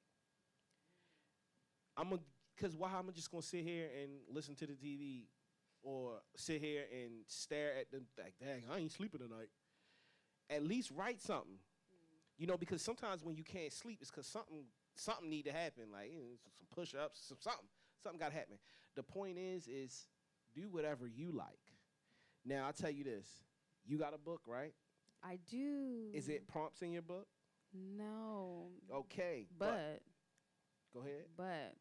Because why I'm just going to sit here and listen to the TV or sit here and stare at them like, dang, I ain't sleeping tonight. At least write something. You know, because sometimes when you can't sleep, it's because something need to happen. Like, you know, some push-ups, something got to happen. The point is do whatever you like. Now, I'll tell you this. You got a book, right? I do. Is it prompts in your book? No. Okay. But go ahead. But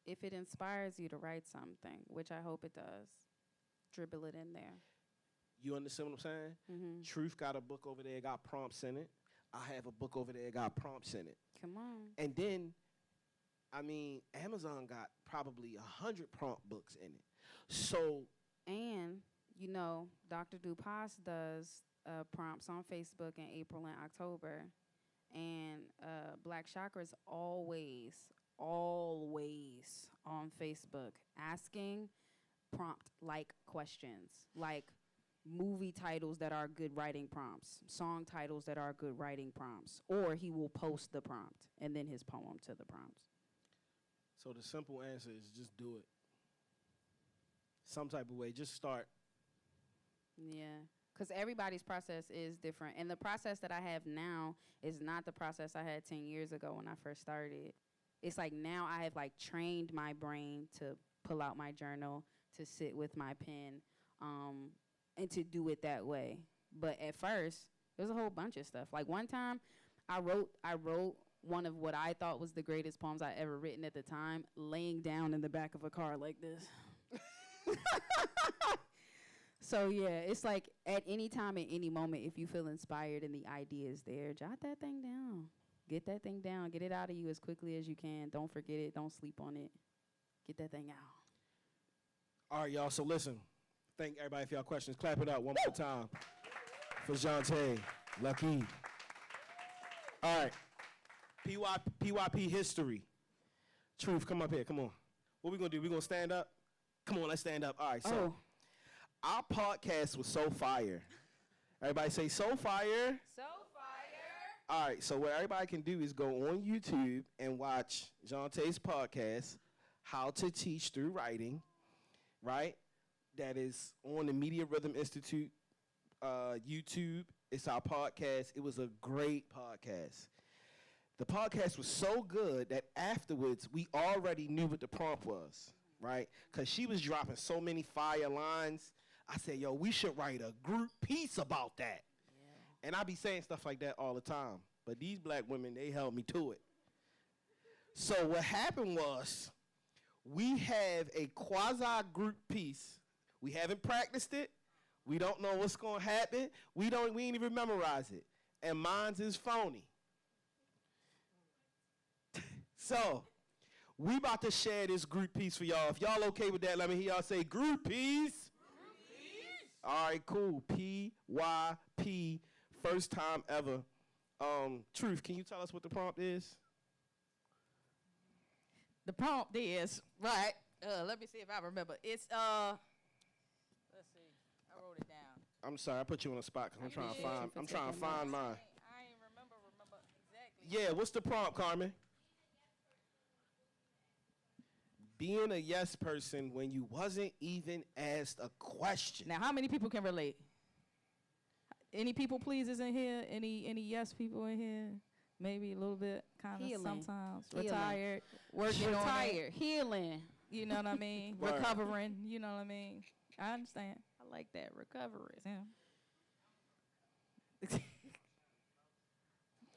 if it inspires you to write something, which I hope it does, dribble it in there. You understand what I'm saying? Mm-hmm. Truth got a book over there, got prompts in it. I have a book over there, got prompts in it. Come on. And then, I mean, Amazon got probably 100 prompt books in it. So. And, you know, Dr. Dupas does prompts on Facebook in April and October. And Black Chakra is always on Facebook asking prompt-like questions, like movie titles that are good writing prompts, song titles that are good writing prompts, or he will post the prompt and then his poem to the prompts. So the simple answer is just do it. Some type of way, just start. Yeah, because everybody's process is different. And the process that I have now is not the process I had 10 years ago when I first started. It's like now I have like trained my brain to pull out my journal, to sit with my pen. and to do it that way. But at first, there was a whole bunch of stuff. Like one time, I wrote one of what I thought was the greatest poems I ever written at the time, laying down in the back of a car like this. So yeah, it's like at any time, at any moment, if you feel inspired and the idea is there, jot that thing down. Get that thing down. Get it out of you as quickly as you can. Don't forget it. Don't sleep on it. Get that thing out. All right, y'all. So listen. Thank everybody for your questions. Clap it up one more time for Jonte, Luki. All right. PYP history. Truth, come up here. Come on. What we gonna do? We gonna stand up? Come on, let's stand up. All right. So our podcast was so fire. Everybody say so fire. So fire. All right. So what everybody can do is go on YouTube and watch Jonte's podcast, How to Teach Through Writing, right? That is on the Media Rhythm Institute YouTube. It's our podcast. It was a great podcast. The podcast was so good that afterwards we already knew what the prompt was, right? Because she was dropping so many fire lines. I said, yo, we should write a group piece about that. Yeah. And I be saying stuff like that all the time. But these black women, they held me to it. So what happened was we have a quasi-group piece. We haven't practiced it. We don't know what's going to happen. We ain't even memorize it. And mine's is phony. So, we about to share this group piece for y'all. If y'all okay with that, let me hear y'all say group piece. All right, cool. PYP, first time ever. Truth, can you tell us what the prompt is? The prompt is, right, let me see if I remember. It's, let's see, I wrote it down. I'm sorry, I put you on the spot because I'm trying to find mine. I ain't remember exactly. Yeah, what's the prompt, Carmen? Being a yes person when you wasn't even asked a question. Now, how many people can relate? Any people pleasers in here? Any yes people in here? Maybe a little bit, kind of sometimes. Healing. Retired, working on it. Healing. You know what I mean? Right. Recovering, you know what I mean? I understand. I like that. Recovery. Yeah.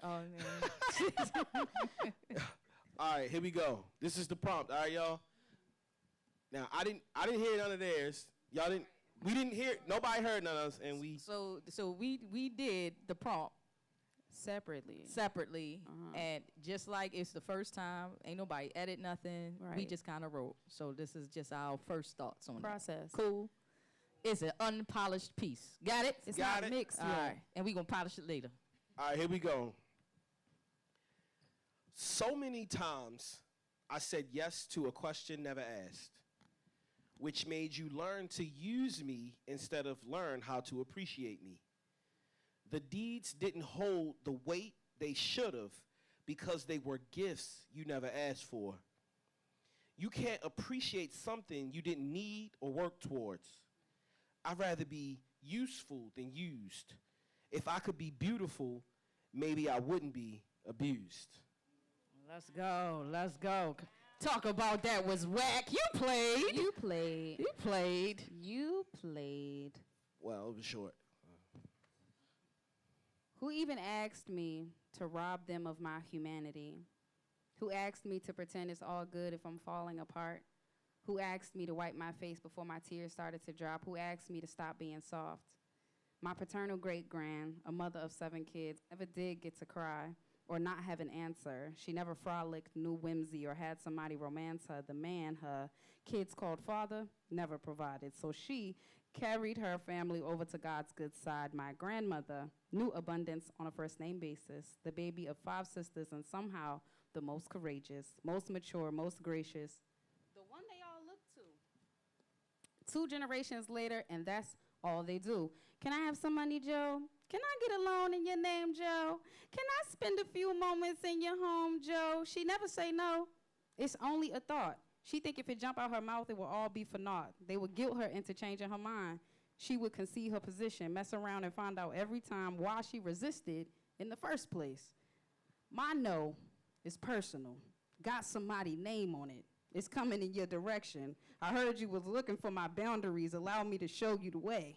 Oh, man. All right, here we go. This is the prompt. All right, y'all. Now, I didn't hear none of theirs. Y'all didn't. We didn't hear. Nobody heard none of us, and we. So we did the prompt separately, and just like it's the first time, ain't nobody edit nothing. Right. We just kind of wrote. So this is just our first thoughts on process. That. Cool. It's an unpolished piece. Got it? It's Got not it. mixed All yet. right, and we gonna polish it later. All right, here we go. So many times, I said yes to a question never asked, which made you learn to use me instead of learn how to appreciate me. The deeds didn't hold the weight they should have because they were gifts you never asked for. You can't appreciate something you didn't need or work towards. I'd rather be useful than used. If I could be beautiful, maybe I wouldn't be abused. Let's go. Let's go. Talk about that was whack. You played. You played. You played. You played. Well, it was short. Who even asked me to rob them of my humanity? Who asked me to pretend it's all good if I'm falling apart? Who asked me to wipe my face before my tears started to drop? Who asked me to stop being soft? My paternal great-grand, a mother of 7 kids, never did get to cry or not have an answer. She never frolicked, knew whimsy, or had somebody romance her. The man her kids called father never provided. So she carried her family over to God's good side. My grandmother knew abundance on a first-name basis, the baby of 5 sisters, and somehow the most courageous, most mature, most gracious, the one they all look to. 2 generations later, and that's all they do. Can I have some money, Joe? Can I get a loan in your name, Joe? Can I spend a few moments in your home, Joe? She never say no. It's only a thought. She think if it jump out her mouth, it will all be for naught. They would guilt her into changing her mind. She would concede her position, mess around and find out every time why she resisted in the first place. My no is personal. Got somebody's name on it. It's coming in your direction. I heard you was looking for my boundaries. Allow me to show you the way.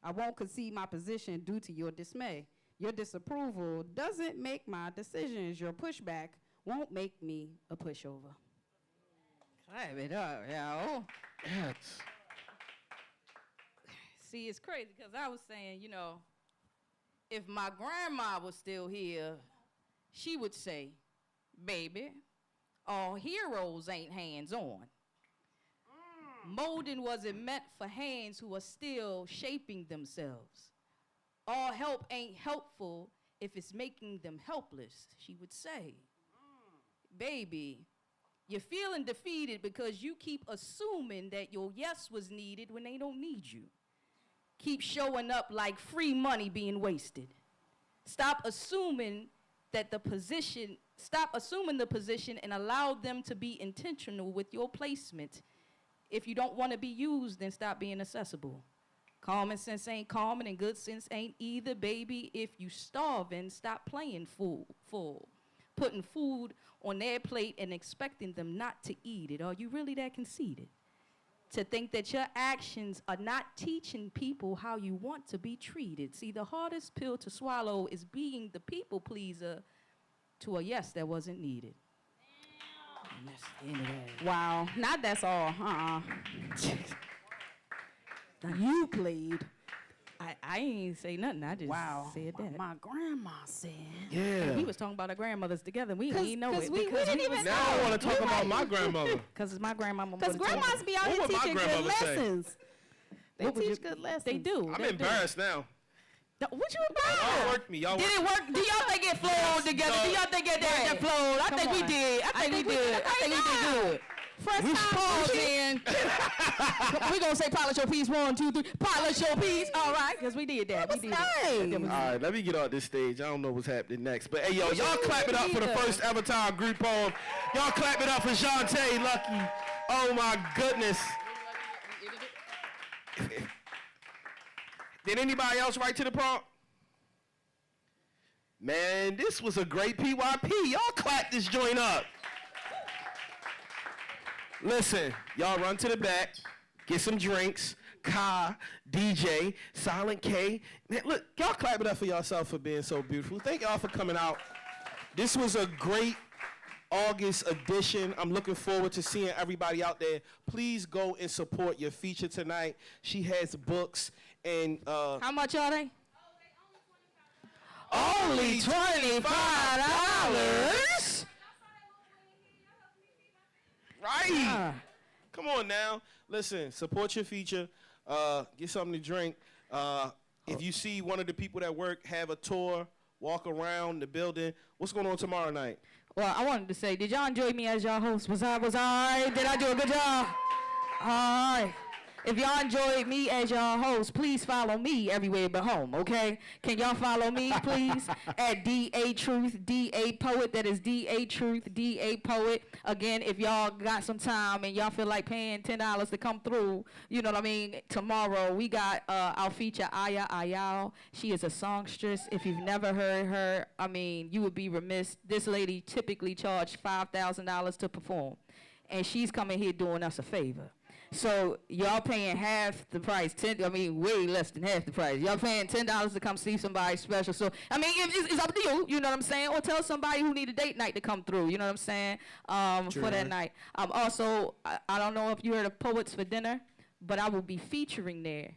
I won't concede my position due to your dismay. Your disapproval doesn't make my decisions. Your pushback won't make me a pushover. Clap it up, yo. Yes. See, it's crazy because I was saying, you know, if my grandma was still here, she would say, baby, all heroes ain't hands-on. Molding wasn't meant for hands who are still shaping themselves. All help ain't helpful if it's making them helpless, she would say. Baby, you're feeling defeated because you keep assuming that your yes was needed when they don't need you. Keep showing up like free money being wasted. Stop assuming the position and allow them to be intentional with your placement. If you don't want to be used, then stop being accessible. Common sense ain't common and good sense ain't either, baby. If you starving, stop playing full. Putting food on their plate and expecting them not to eat it. Are you really that conceited? To think that your actions are not teaching people how you want to be treated. See, the hardest pill to swallow is being the people pleaser to a yes that wasn't needed. Wow, not that's all. You played. I ain't say nothing. I just said that. My grandma said. Yeah. And we was talking about our grandmothers together. We didn't know it. We didn't even know. Now I want to talk about my grandmother. Because it's my grandmama. Because grandmas be out here What would my teaching good grandmother say? lessons. They teach good lessons. They do. I'm embarrassed now. What you embarrassed? Y'all worked me. Y'all Did it work? Do y'all think it flowed together? Do y'all think it flowed? I think we did. I think we did. I think we did good. First time. Pause in. We're going to say polish your piece. 1, 2, 3. Polish your piece. All right. Because we did that. We did nice. that. All right, let me get off this stage. I don't know what's happening next. But, hey, yo, y'all clap it up for the first Avatar group poem. Y'all clap it up for Jonte, Lucky. Oh, my goodness. Did anybody else write to the prompt? Man, this was a great PYP. Y'all clap this joint up. Listen, y'all run to the back, get some drinks. Ka, DJ, Silent K. Man, look, y'all clap it up for yourself for being so beautiful. Thank y'all for coming out. This was a great August edition. I'm looking forward to seeing everybody out there. Please go and support your feature tonight. She has books and how much are they? Only $25. Right. Come on now. Listen, support your feature. Get something to drink. If you see one of the people that work have a tour, walk around the building. What's going on tomorrow night? Well, I wanted to say, did y'all enjoy me as y'all host? Was I? Did I do a good job? All right. If y'all enjoyed me as y'all host, please follow me everywhere but home, okay? Can y'all follow me, please? At D.A. Truth, D.A. Poet. That is D.A. Truth, D.A. Poet. Again, if y'all got some time and y'all feel like paying $10 to come through, you know what I mean? Tomorrow, we got our feature, Aya Ayao. She is a songstress. If you've never heard her, I mean, you would be remiss. This lady typically charged $5,000 to perform. And she's coming here doing us a favor. So y'all paying half the price, way less than half the price. Y'all paying $10 to come see somebody special. So, I mean, it's up to you know what I'm saying? Or tell somebody who need a date night to come through, you know what I'm saying, for that night. Also, I don't know if you heard of Poets for Dinner, but I will be featuring there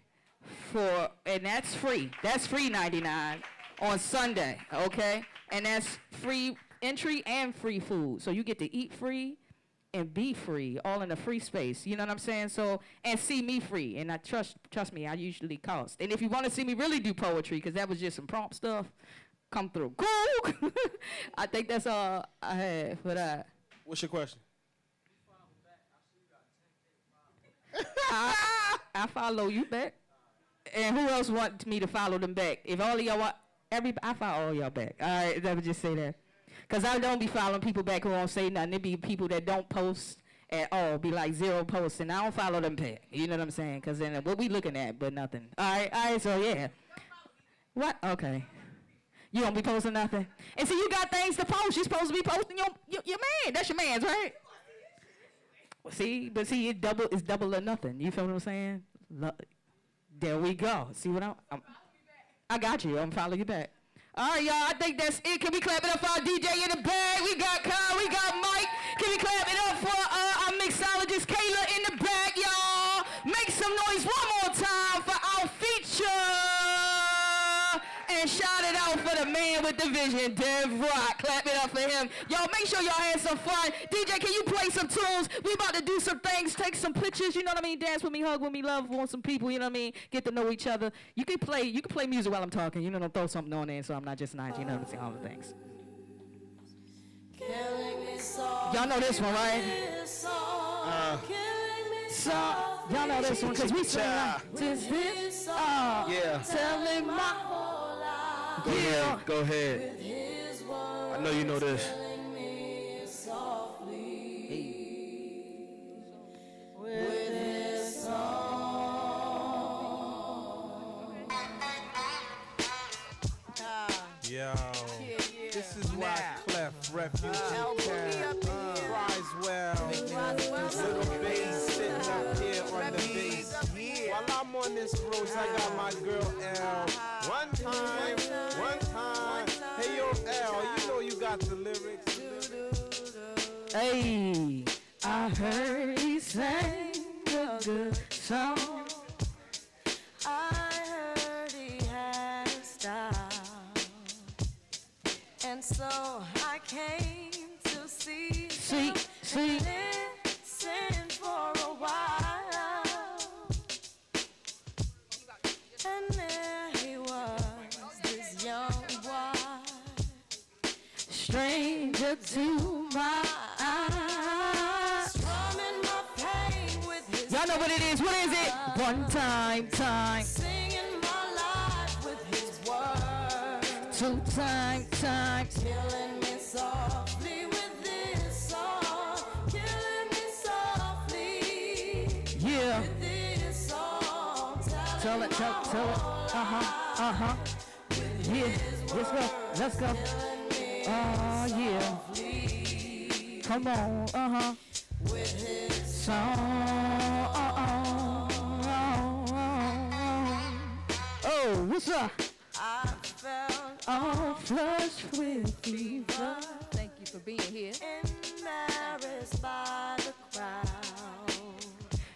and that's free. That's free 99 on Sunday, okay? And that's free entry and free food. So you get to eat free and be free, all in a free space. You know what I'm saying? So, and see me free. And I trust me, I usually cost. And if you want to see me really do poetry, because that was just some prompt stuff, come through. Cool. I think that's all I had for that. What's your question? I follow you back. And who else wants me to follow them back? If all of y'all want, I follow all y'all back. All right, let me just say that. Because I don't be following people back who won't say nothing. It be people that don't post at all, be like 0 posts, and I don't follow them back. You know what I'm saying? Because then what we looking at, but nothing. All right, so yeah. What? Okay. You don't be posting nothing? And see, you got things to post. You're supposed to be posting your man. That's your man's, right? See, it's double or nothing. You feel what I'm saying? There we go. See what I got you. I'm following you back. All right, y'all. I think that's it. Can we clap it up for our DJ in the bag? We got Kyle. We got Mike. Can we clap it up for our mixologist Kayla in the back, y'all? Make some noise one more time for our feature. And shout it out for the man with the vision, Dev Rock. Clap it up for him. Y'all, make sure y'all had some fun. DJ, can you play some tunes? We about to do some things, take some pictures, you know what I mean? Dance with me, hug with me, love on some people, you know what I mean? Get to know each other. You can play music while I'm talking, you know, throw something on there so I'm not just nice, you know what I'm saying? All the things. Y'all know this one, right? Y'all know this one, because we sing like this. Yeah. Telling my Go ahead. I know you know this. Yo, this is why Clef, Refuge, cries well. Little bass sitting up here on the bass. While I'm on this road, I got my girl L. One time. Hey yo L, you know you got the lyrics. Hey, I heard he sang a good song. I heard he had a style, and so I came to see him and listen for a while. And there he was, this young boy, stranger to my eyes. Strumming my pain with his Y'all know what it is. What is it? One time. singing my life with his words. Two time. Killing me softly with this song. Killing me softly. Yeah. With this song. Tell it. Yeah. Let's go. Oh yeah. Come on. With his Song. Oh, what's up? I felt all flushed with fever. Thank you for being here. embarrassed by the crowd.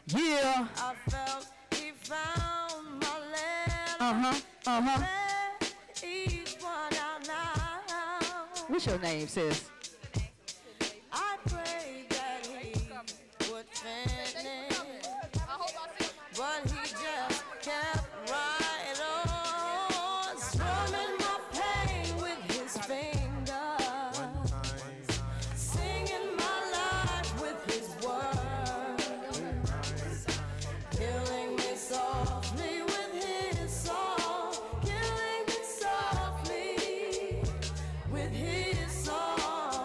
Yeah. I felt he found my letter. Read each one out now. What's your name, sis? I prayed that he would finish, but he just kept right on, strumming my pain with his fingers, singing my life with his words, killing me softly with his song, killing me softly with his song.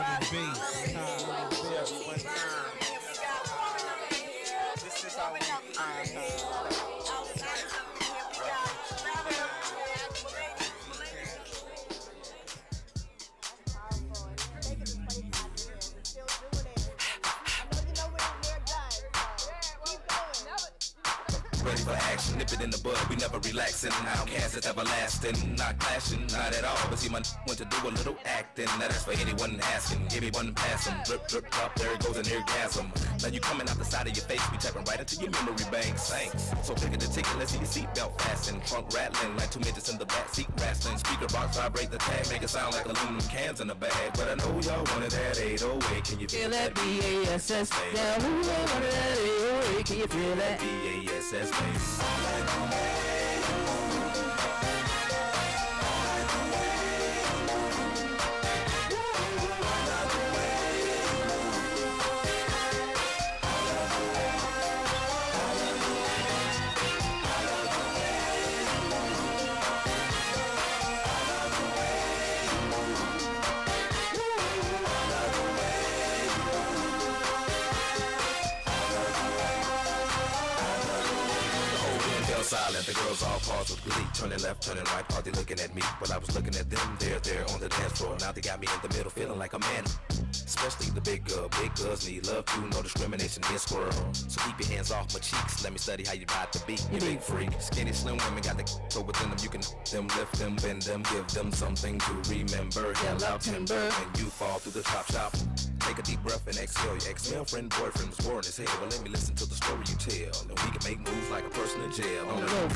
This is how we ready for action, nip it in the bud, we never relaxing. Outcast is everlasting, not clashing, not at all. But see, my want to do a little acting. Now that's for anyone asking, anyone passing. Drip, drip, drop, there goes an orgasm. Now you coming out the side of your face, we tapping right into your memory bank. Thanks. So pick the ticket, let's see your seatbelt fasten. Trunk rattling like 2 midgets in the back seat wrestling. Speaker box vibrate the tag, make it sound like aluminum cans in the bag. But I know y'all wanted that 808. Can you feel that BASS? Yeah, who wanted that 808? Can you feel that BASS? Silent, the girls all paused with glee. Turning left, turning right, all they looking at me. But I was looking at them, they're on the dance floor. Now they got me in the middle, feeling like a man. Especially the big girls need love too, no discrimination here, squirrel. So keep your hands off my cheeks, let me study how you ride the beat. You big freak, skinny, slim women got the so within them. You can them, lift them, bend them, give them something to remember. Hell out timber, and you fall through the top shop. Take a deep breath and exhale. Your ex-girlfriend, boyfriend was born as hell. Well, let me listen to the story you tell, and we can make moves like a person in jail. On the road,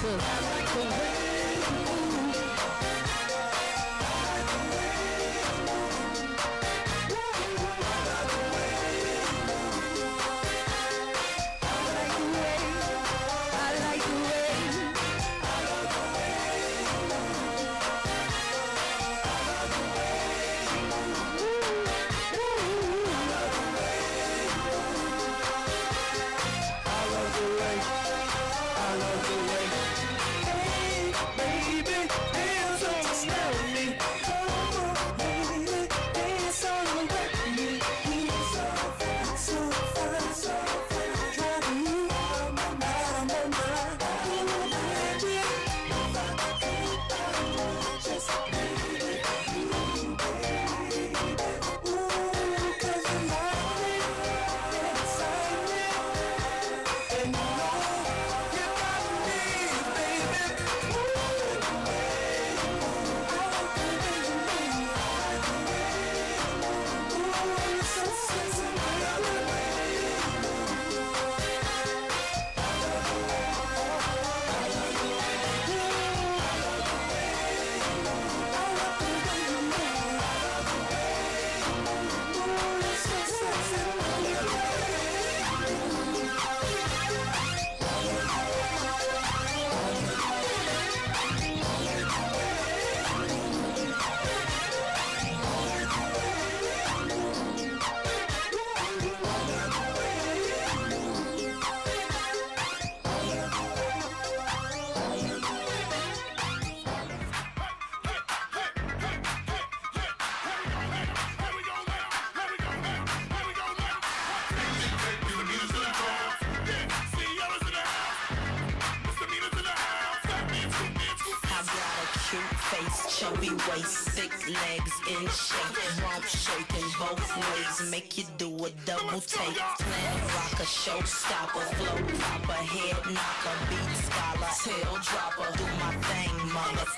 chubby waist, thick legs in shape, rump shaking both ways, make you do a double take. Planet rocker, showstopper, flow popper, head knocker, beat scholar, tail dropper, do my thing, mother.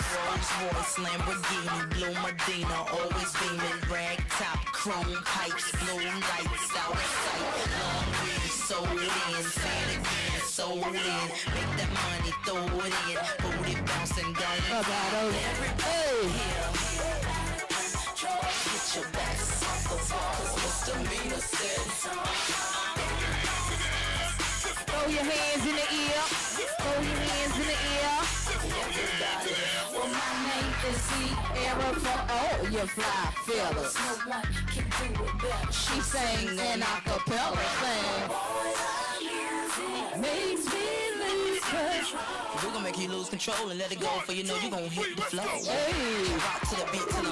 Rolls Royce, Lamborghini, blue Medina, always beaming, rag top, chrome pipes, blue lights, out of sight, long weed, sold in, say it again, sold in, make that money, throw it in, booty bouncing, don't everybody here. Get your backs off the wall, 'cause misdemeanor said. Throw your hands in the air. Throw your hands in the air. Everybody. Well, my name is Sierra. Oh, you fly fellas. No one can do it better. She sang an acapella thing. Makes me lose control. We're gonna make you lose control and let it go, for you know you're gonna hit the flow. Hey. Rock to the beat till I'm the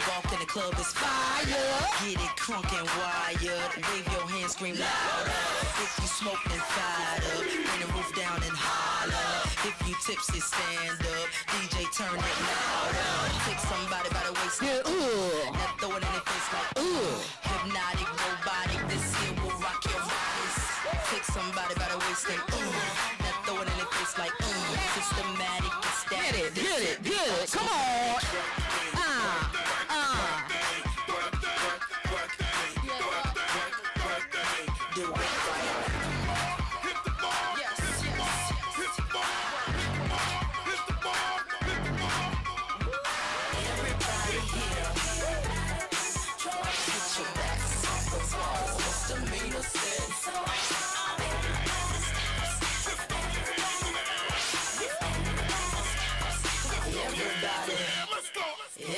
walk in the club is fire. wired. Get it crunk and wired. Wave your hands, scream louder. If you smoke and fired up, bring the roof down and holler. If you tipsy, stand up. DJ, turn it louder. Take somebody by the waist. Yeah, now throw it in their face like hypnotic, robotic. This here will rock your bodies. Take somebody by the waist and now throw it in their face like systematic. It's that. Get it. Come on. Do it right.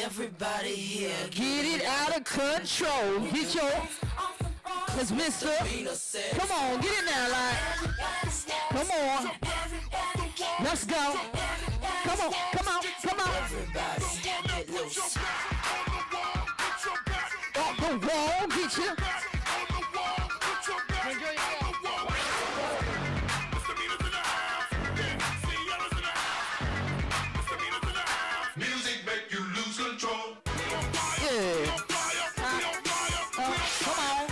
Everybody here, get it out of control. Get your, cause mister, come on, get it now, like, come on. Let's go. Come on. Everybody get loose. Off the wall, get you. Music make you lose control. Yeah. Come on.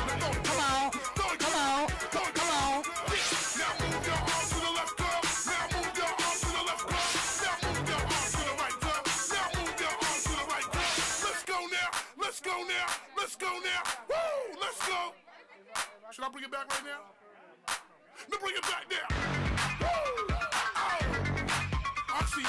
Now move your arms to the left, girl. Now move your arms to the left, girl. Now move your arms to the right, girl. Now move your arms to the right, girl. Let's go now. Woo! Let's go. Should I bring it back right now? Now bring it back there. Woo! Oh! I see.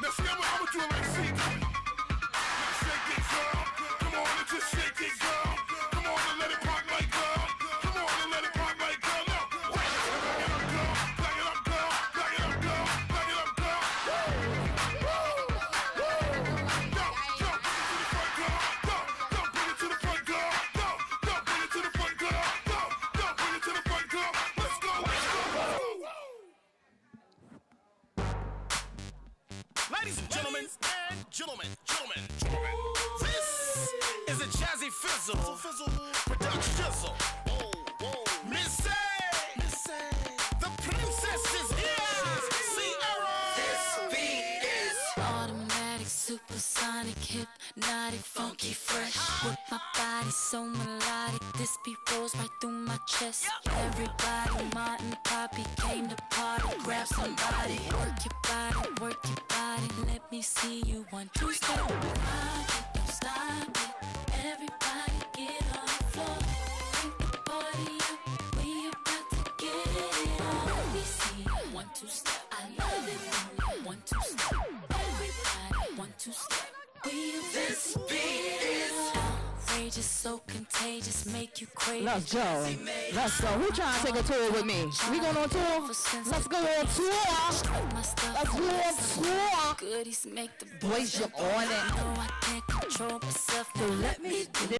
Now see, I'ma do it like C. Now shake it, girl. Come on and just shake it, girl. Come on and let it pop like girl. Come on and let it pop like girl. Now, back it up, girl. Back it up, girl. Back it up, girl. Back it up, girl. Woo! Go, bring it to the front, girl. Go, bring it to the front, girl. Go, bring it to the front, girl. Let's go. Ladies and gentlemen, this is a Jazzy Fizzle production. Missy, the princess is here. Sierra. This beat is Automatic, supersonic, hypnotic, funky, fresh. With my body so melodic, this beat rolls right through my chest. Everybody, Martin, Poppy came to party. Grab somebody, work your body. Let me see you 1, 2, step. Rock it, don't stop it. Everybody get on the floor. Crank the party up. We about to get it on. Let me see you 1, 2, step. I love it. 1, 2, step. Everybody, 1, 2, step. this beat is outrageous, so contagious, make you crazy. Let's go. Who trying to take a tour with me? We going on tour? Let's go on tour. Let's go on tour. Goodies make the boys jump on it. No, I can't control myself. So let me